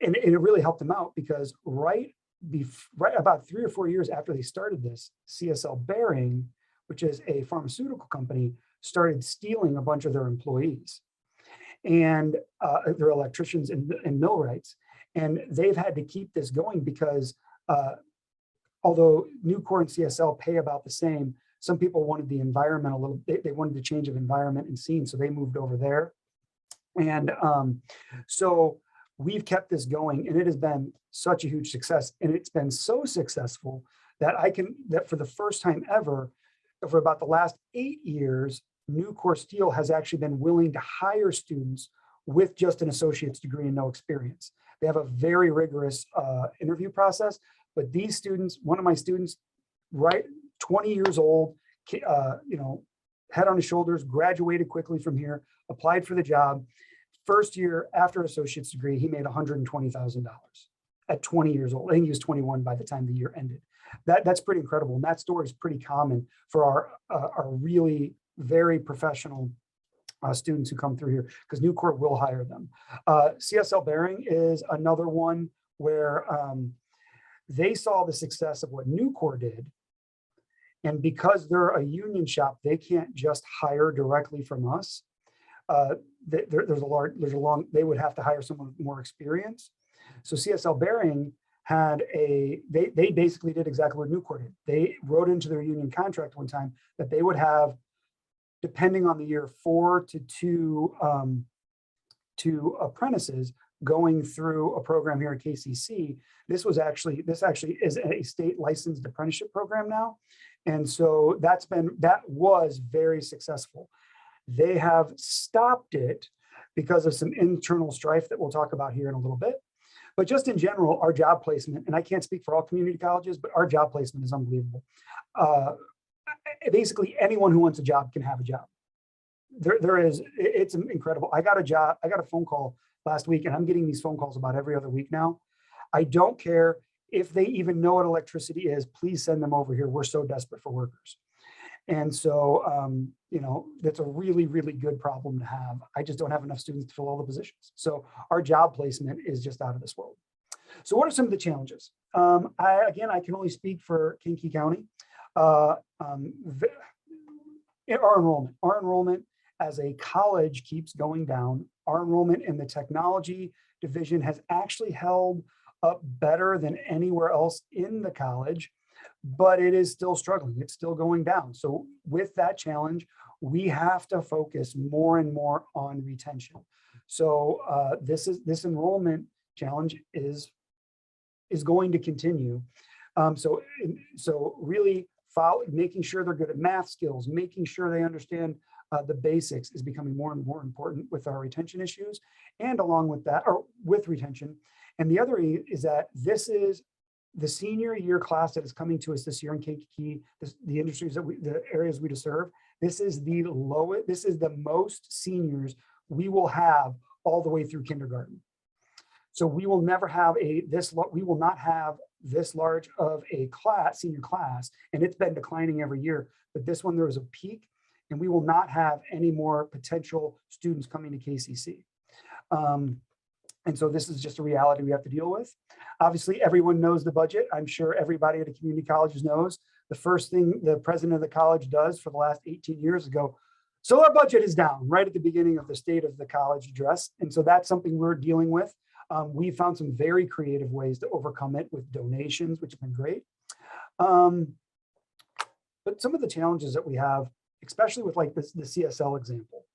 and it really helped them out because right about 3 or 4 years after they started this, CSL Behring, which is a pharmaceutical company, started stealing a bunch of their employees and their electricians and millwrights. And they've had to keep this going because although Nucor and CSL pay about the same, some people wanted the environment a little, they wanted the change of environment and scene, so they moved over there. And so we've kept this going, and it has been such a huge success. And it's been so successful that that for the first time ever, for about the last 8 years, Nucor Steel has actually been willing to hire students with just an associate's degree and no experience. They have a very rigorous interview process, but these students, one of my students, 20 years old, head on his shoulders, graduated quickly from here, applied for the job. First year after associate's degree, he made $120,000 at 20 years old. I think he was 21 by the time the year ended. That's pretty incredible. And that story is pretty common for our really very professional students who come through here, because Nucor will hire them. CSL Behring is another one where they saw the success of what Nucor did. And because they're a union shop, they can't just hire directly from us. They would have to hire someone with more experience. So CSL Behring they basically did exactly what Nucor did. They wrote into their union contract one time that they would have, depending on the year, 4 to 2 apprentices going through a program here at KCC. This actually is a state licensed apprenticeship program now. And so that was very successful. They have stopped it because of some internal strife that we'll talk about here in a little bit. But just in general, our job placement, and I can't speak for all community colleges, but our job placement is unbelievable. Basically, anyone who wants a job can have a job. It's incredible. I got a phone call last week, and I'm getting these phone calls about every other week now. I don't care if they even know what electricity is, please send them over here. We're so desperate for workers. And so, that's a really, really good problem to have. I just don't have enough students to fill all the positions. So our job placement is just out of this world. So what are some of the challenges? I can only speak for Kankakee County. Our enrollment as a college keeps going down. Our enrollment in the technology division has actually held up better than anywhere else in the college, but it is still struggling. It's still going down. So with that challenge, we have to focus more and more on retention. So this enrollment challenge is going to continue. So really making sure they're good at math skills, making sure they understand the basics is becoming more and more important with our retention issues, and along with that, or with retention. And the other is that this is the senior year class that is coming to us this year in Kankakee, the industries the areas we serve. This is the lowest, this is the most seniors we will have all the way through kindergarten. So we will never have we will not have this large of a senior class, and it's been declining every year. But this one, there was a peak, and we will not have any more potential students coming to KCC. And so this is just a reality we have to deal with. Obviously, everyone knows the budget. I'm sure everybody at the community colleges knows. The first thing the president of the college does for the last 18 years is go, So our budget is down right at the beginning of the State of the College address. And so that's something we're dealing with. We found some very creative ways to overcome it with donations, which have been great. But some of the challenges that we have, especially with like the CSL example,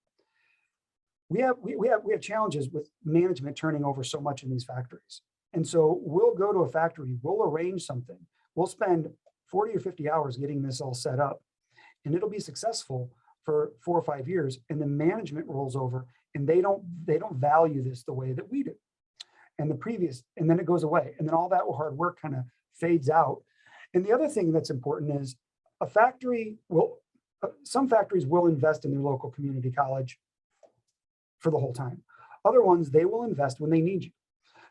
we have challenges with management turning over so much in these factories. And so we'll go to a factory, we'll arrange something, we'll spend 40 or 50 hours getting this all set up, and it'll be successful for 4 or 5 years, and the management rolls over and they don't value this the way that we do. And then it goes away. And then all that hard work kind of fades out. And the other thing that's important is some factories will invest in their local community college for the whole time. Other ones, they will invest when they need you.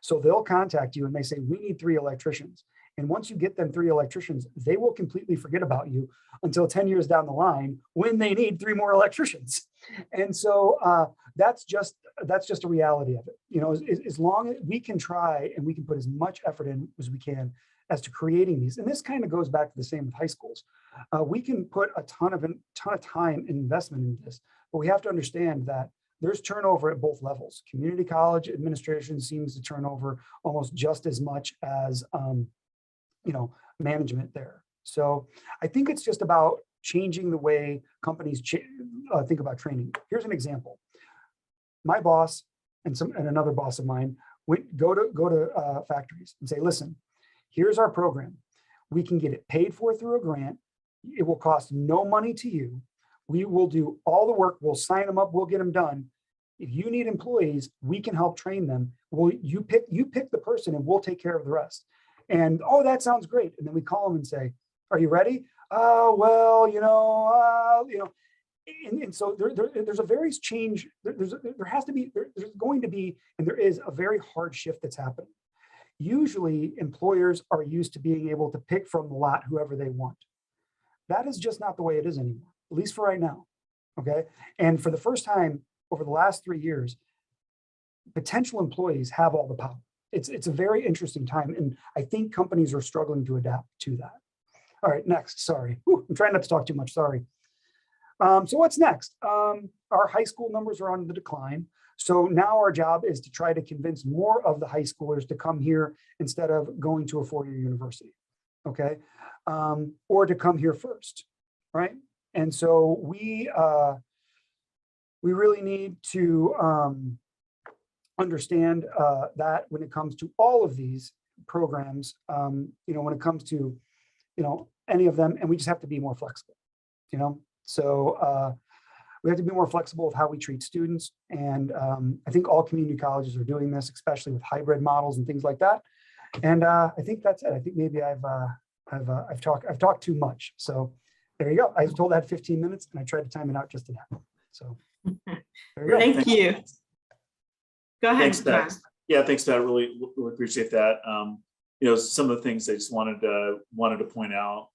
So they'll contact you and they say, we need 3 electricians. And once you get them 3 electricians, they will completely forget about you until 10 years down the line when they need 3 more electricians. And so that's just a reality of it. You know, as long as we can try and we can put as much effort in as we can as to creating these. And this kind of goes back to the same with high schools. We can put a ton of time and investment in this, but we have to understand that there's turnover at both levels. Community college administration seems to turn over almost just as much as management there. So I think it's just about changing the way companies think about training. Here's an example. My boss and another boss of mine go to factories and say, listen, here's our program. We can get it paid for through a grant. It will cost no money to you. We will do all the work. We'll sign them up. We'll get them done. If you need employees, we can help train them. You pick the person and we'll take care of the rest. And, oh, that sounds great. And then we call them and say, are you ready? Well, and so there's a very change. There's going to be, and there is a very hard shift that's happening. Usually employers are used to being able to pick from the lot whoever they want. That is just not the way it is anymore, at least for right now. Okay. And for the first time over the last 3 years, potential employees have all the power. It's a very interesting time. And I think companies are struggling to adapt to that. All right, next, sorry. I'm trying not to talk too much, sorry. So what's next? Our high school numbers are on the decline. So now our job is to try to convince more of the high schoolers to come here instead of going to a 4-year university, okay? Or to come here first, right? And so we really need to understand that when it comes to all of these programs, when it comes to, any of them, and we just have to be more flexible, So we have to be more flexible with how we treat students. And I think all community colleges are doing this, especially with hybrid models and things like that. And I think that's it. I think maybe I've talked too much. So there you go. I was told I had 15 minutes and I tried to time it out just to that. So there you go. Thank you. Go ahead. Thanks, Pat. Yeah, thanks, Pat. Really appreciate that. Some of the things I just wanted to point out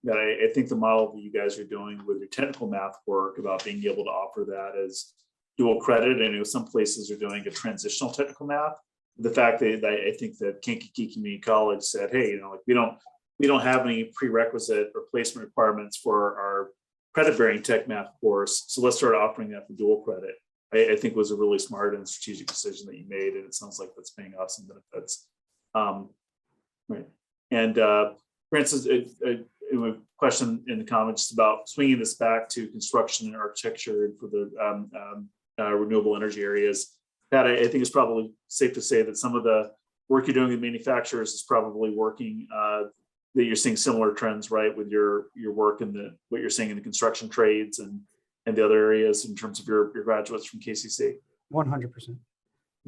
that I think the model that you guys are doing with your technical math work about being able to offer that as dual credit. And some places are doing a transitional technical math. The fact that I think that Kankakee Community College said, hey, we don't have any prerequisite or placement requirements for our credit-bearing tech math course, so let's start offering that for dual credit. I think was a really smart and strategic decision that you made, and it sounds like that's paying off some benefits. Right. And for instance, a question in the comments about swinging this back to construction and architecture and for the renewable energy areas. Pat, I think it's probably safe to say that some of the work you're doing with manufacturers is probably working, that you're seeing similar trends, right, with your work and what you're seeing in the construction trades and the other areas in terms of your graduates from KCC. 100%.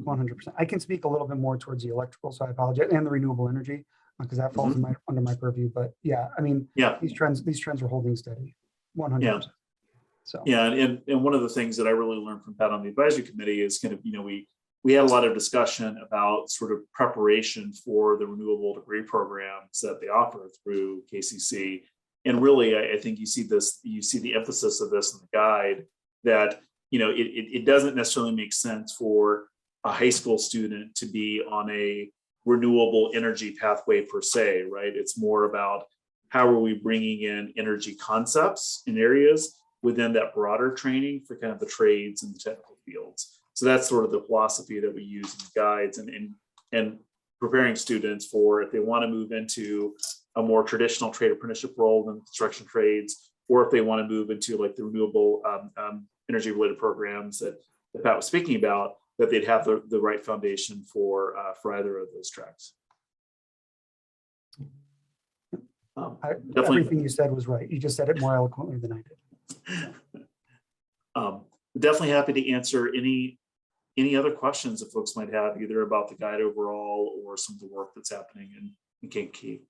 100%. I can speak a little bit more towards the electrical, so I apologize, and the renewable energy, because that falls under my purview. But yeah, I mean, these trends are holding steady. 100%. Yeah. So yeah, and one of the things that I really learned from Pat on the advisory committee is kind of, we had a lot of discussion about sort of preparation for the renewable degree programs that they offer through KCC. And really, I think you see the emphasis of this in the guide that, it doesn't necessarily make sense for a high school student to be on a renewable energy pathway per se, right? It's more about how are we bringing in energy concepts in areas within that broader training for kind of the trades and the technical fields. So that's sort of the philosophy that we use in guides and preparing students for if they want to move into a more traditional trade apprenticeship role than construction trades, or if they want to move into like the renewable energy related programs that Pat was speaking about, that they'd have the right foundation for either of those tracks. Everything you said was right. You just said it more eloquently than I did. Definitely happy to answer any other questions that folks might have, either about the guide overall or some of the work that's happening in Kankakee.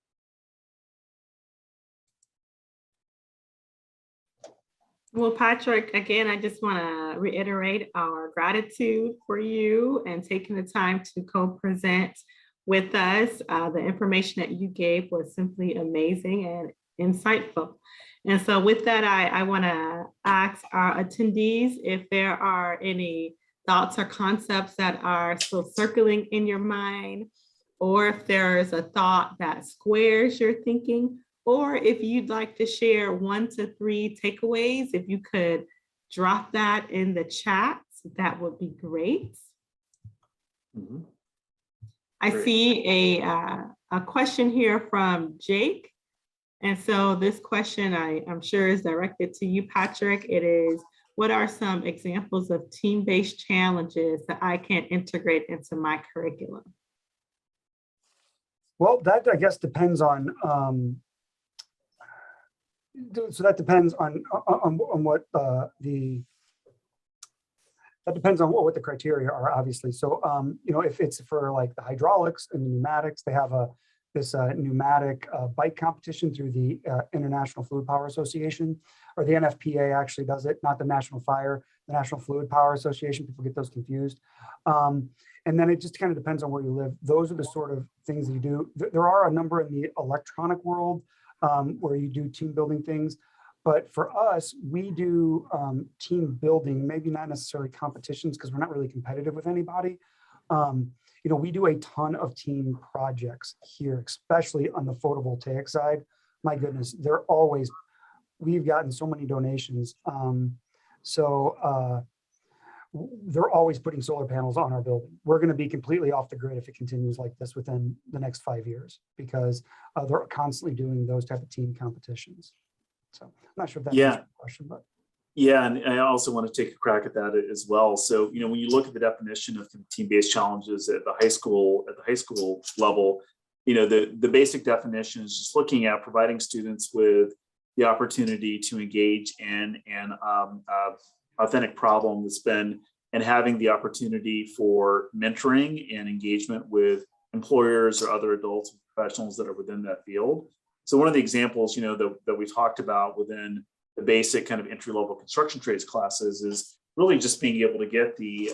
Well, Patrick, again, I just want to reiterate our gratitude for you and taking the time to co-present with us. The information that you gave was simply amazing and insightful. And so with that, I want to ask our attendees if there are any thoughts or concepts that are still circling in your mind, or if there's a thought that squares your thinking, or if you'd like to share 1 to 3 takeaways, if you could drop that in the chat, that would be great. Mm-hmm. I see a question here from Jake. And so this question I'm sure is directed to you, Patrick. It is, what are some examples of team-based challenges that I can integrate into my curriculum? Well, that I guess depends on, so that depends on what that depends on what the criteria are, obviously. So, you know, if it's for like the hydraulics and the pneumatics, they have this pneumatic bike competition through the International Fluid Power Association, or the NFPA actually does it, not the National Fire, the National Fluid Power Association. People get those confused. And then it just kind of depends on where you live. Those are the sort of things that you do. There are a number in the electronic world where you do team building things. But for us, we do team building, maybe not necessarily competitions because we're not really competitive with anybody. You know, we do a ton of team projects here, especially on the photovoltaic side. My goodness, we've gotten so many donations. They're always putting solar panels on our building. We're going to be completely off the grid if it continues like this within the next 5 years, because they're constantly doing those type of team competitions. So I'm not sure if that answers the question, but. Yeah, and I also want to take a crack at that as well. So, you know, when you look at the definition of team-based challenges at the high school level, you know, the basic definition is just looking at providing students with the opportunity to engage in an authentic problem that's been, and having the opportunity for mentoring and engagement with employers or other adults and professionals that are within that field. So one of the examples, you know, that we talked about within the basic kind of entry-level construction trades classes is really just being able to get the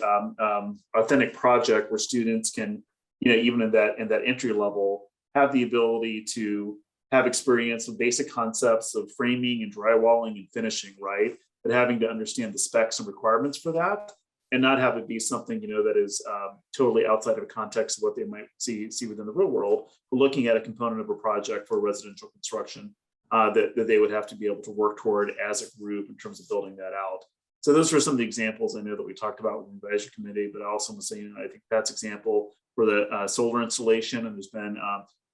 authentic project where students can, you know, even in that entry level, have the ability to have experience with basic concepts of framing and drywalling and finishing, right? But having to understand the specs and requirements for that, and not have it be something, you know, that is totally outside of a context of what they might see within the real world, but looking at a component of a project for residential construction that they would have to be able to work toward as a group in terms of building that out. So those are some of the examples I know that we talked about with the advisory committee, but I also want to say, you know, I think that's example for the solar installation, and there's been,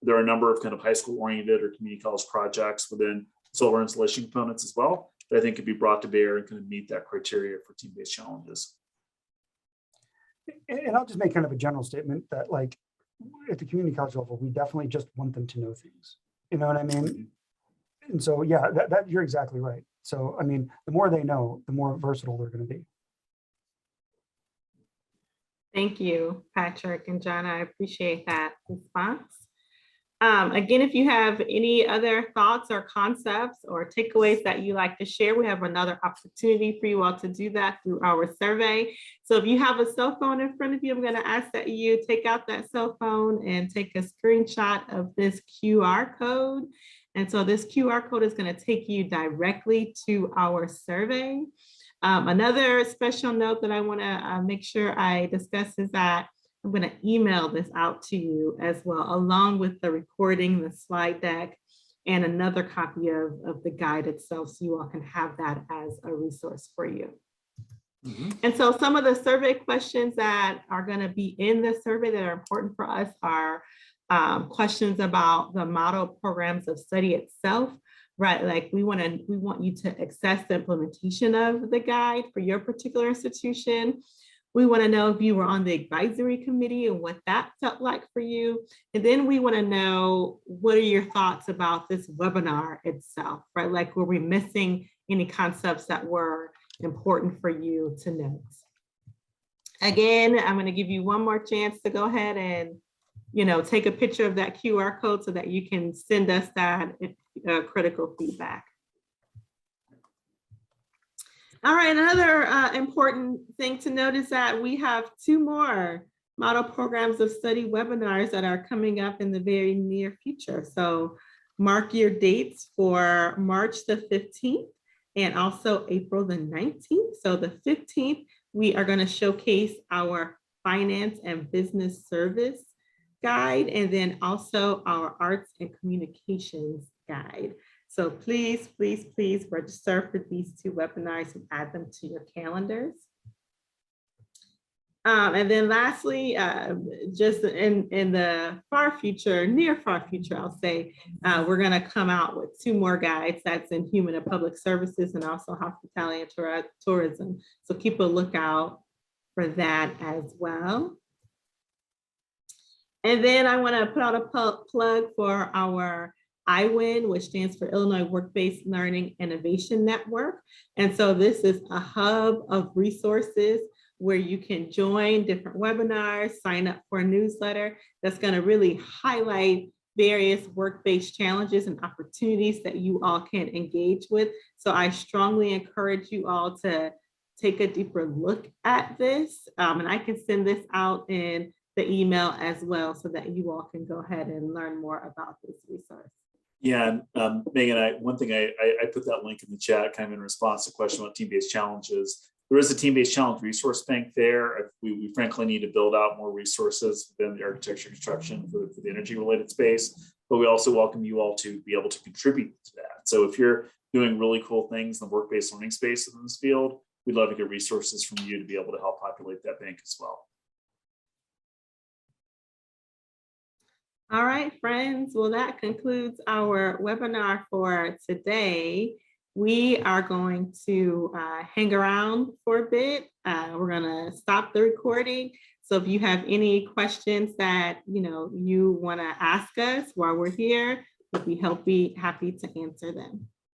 there are a number of kind of high school oriented or community college projects within solar installation components as well, that I think could be brought to bear and kind of meet that criteria for team-based challenges. And I'll just make kind of a general statement that, like, at the community college level, we definitely just want them to know things. You know what I mean? And so, yeah, that you're exactly right. So, I mean, the more they know, the more versatile they're going to be. Thank you, Patrick and John. I appreciate that response. Again, if you have any other thoughts or concepts or takeaways that you like to share, we have another opportunity for you all to do that through our survey. So if you have a cell phone in front of you, I'm going to ask that you take out that cell phone and take a screenshot of this QR code. And so this QR code is going to take you directly to our survey. Another special note that I want to make sure I discuss is that I'm going to email this out to you as well, along with the recording, the slide deck, and another copy of the guide itself, so you all can have that as a resource for you. And so some of the survey questions that are going to be in the survey that are important for us are questions about the model programs of study itself, right? Like we want you to assess the implementation of the guide for your particular institution. We want to know if you were on the advisory committee and what that felt like for you. And then we want to know, what are your thoughts about this webinar itself, right? Like, were we missing any concepts that were important for you to note? Again, I'm going to give you one more chance to go ahead and, take a picture of that QR code so that you can send us that critical feedback. All right, another important thing to note is that we have 2 more model programs of study webinars that are coming up in the very near future. So mark your dates for March the 15th and also April the 19th. So the 15th, we are going to showcase our finance and business service guide, and then also our arts and communications guide. So please, please, please register for these 2 webinars and add them to your calendars. And then lastly, just in the far future, near far future, I'll say, we're going to come out with 2 more guides. That's in human and public services and also hospitality and tourism. So keep a lookout for that as well. And then I want to put out a plug for our IWIN, which stands for Illinois Work-Based Learning Innovation Network. And so this is a hub of resources where you can join different webinars, sign up for a newsletter that's going to really highlight various work-based challenges and opportunities that you all can engage with. So I strongly encourage you all to take a deeper look at this. And I can send this out in the email as well so that you all can go ahead and learn more about this resource. Yeah, Megan, one thing I put that link in the chat kind of in response to a question about team-based challenges. There is a team-based challenge resource bank there. We frankly need to build out more resources within the architecture construction for the energy related space, but we also welcome you all to be able to contribute to that. So if you're doing really cool things in the work-based learning space in this field, we'd love to get resources from you to be able to help populate that bank as well. All right, friends. Well, that concludes our webinar for today. We are going to hang around for a bit. We're going to stop the recording. So if you have any questions that you want to ask us while we're here, we'll be happy to answer them.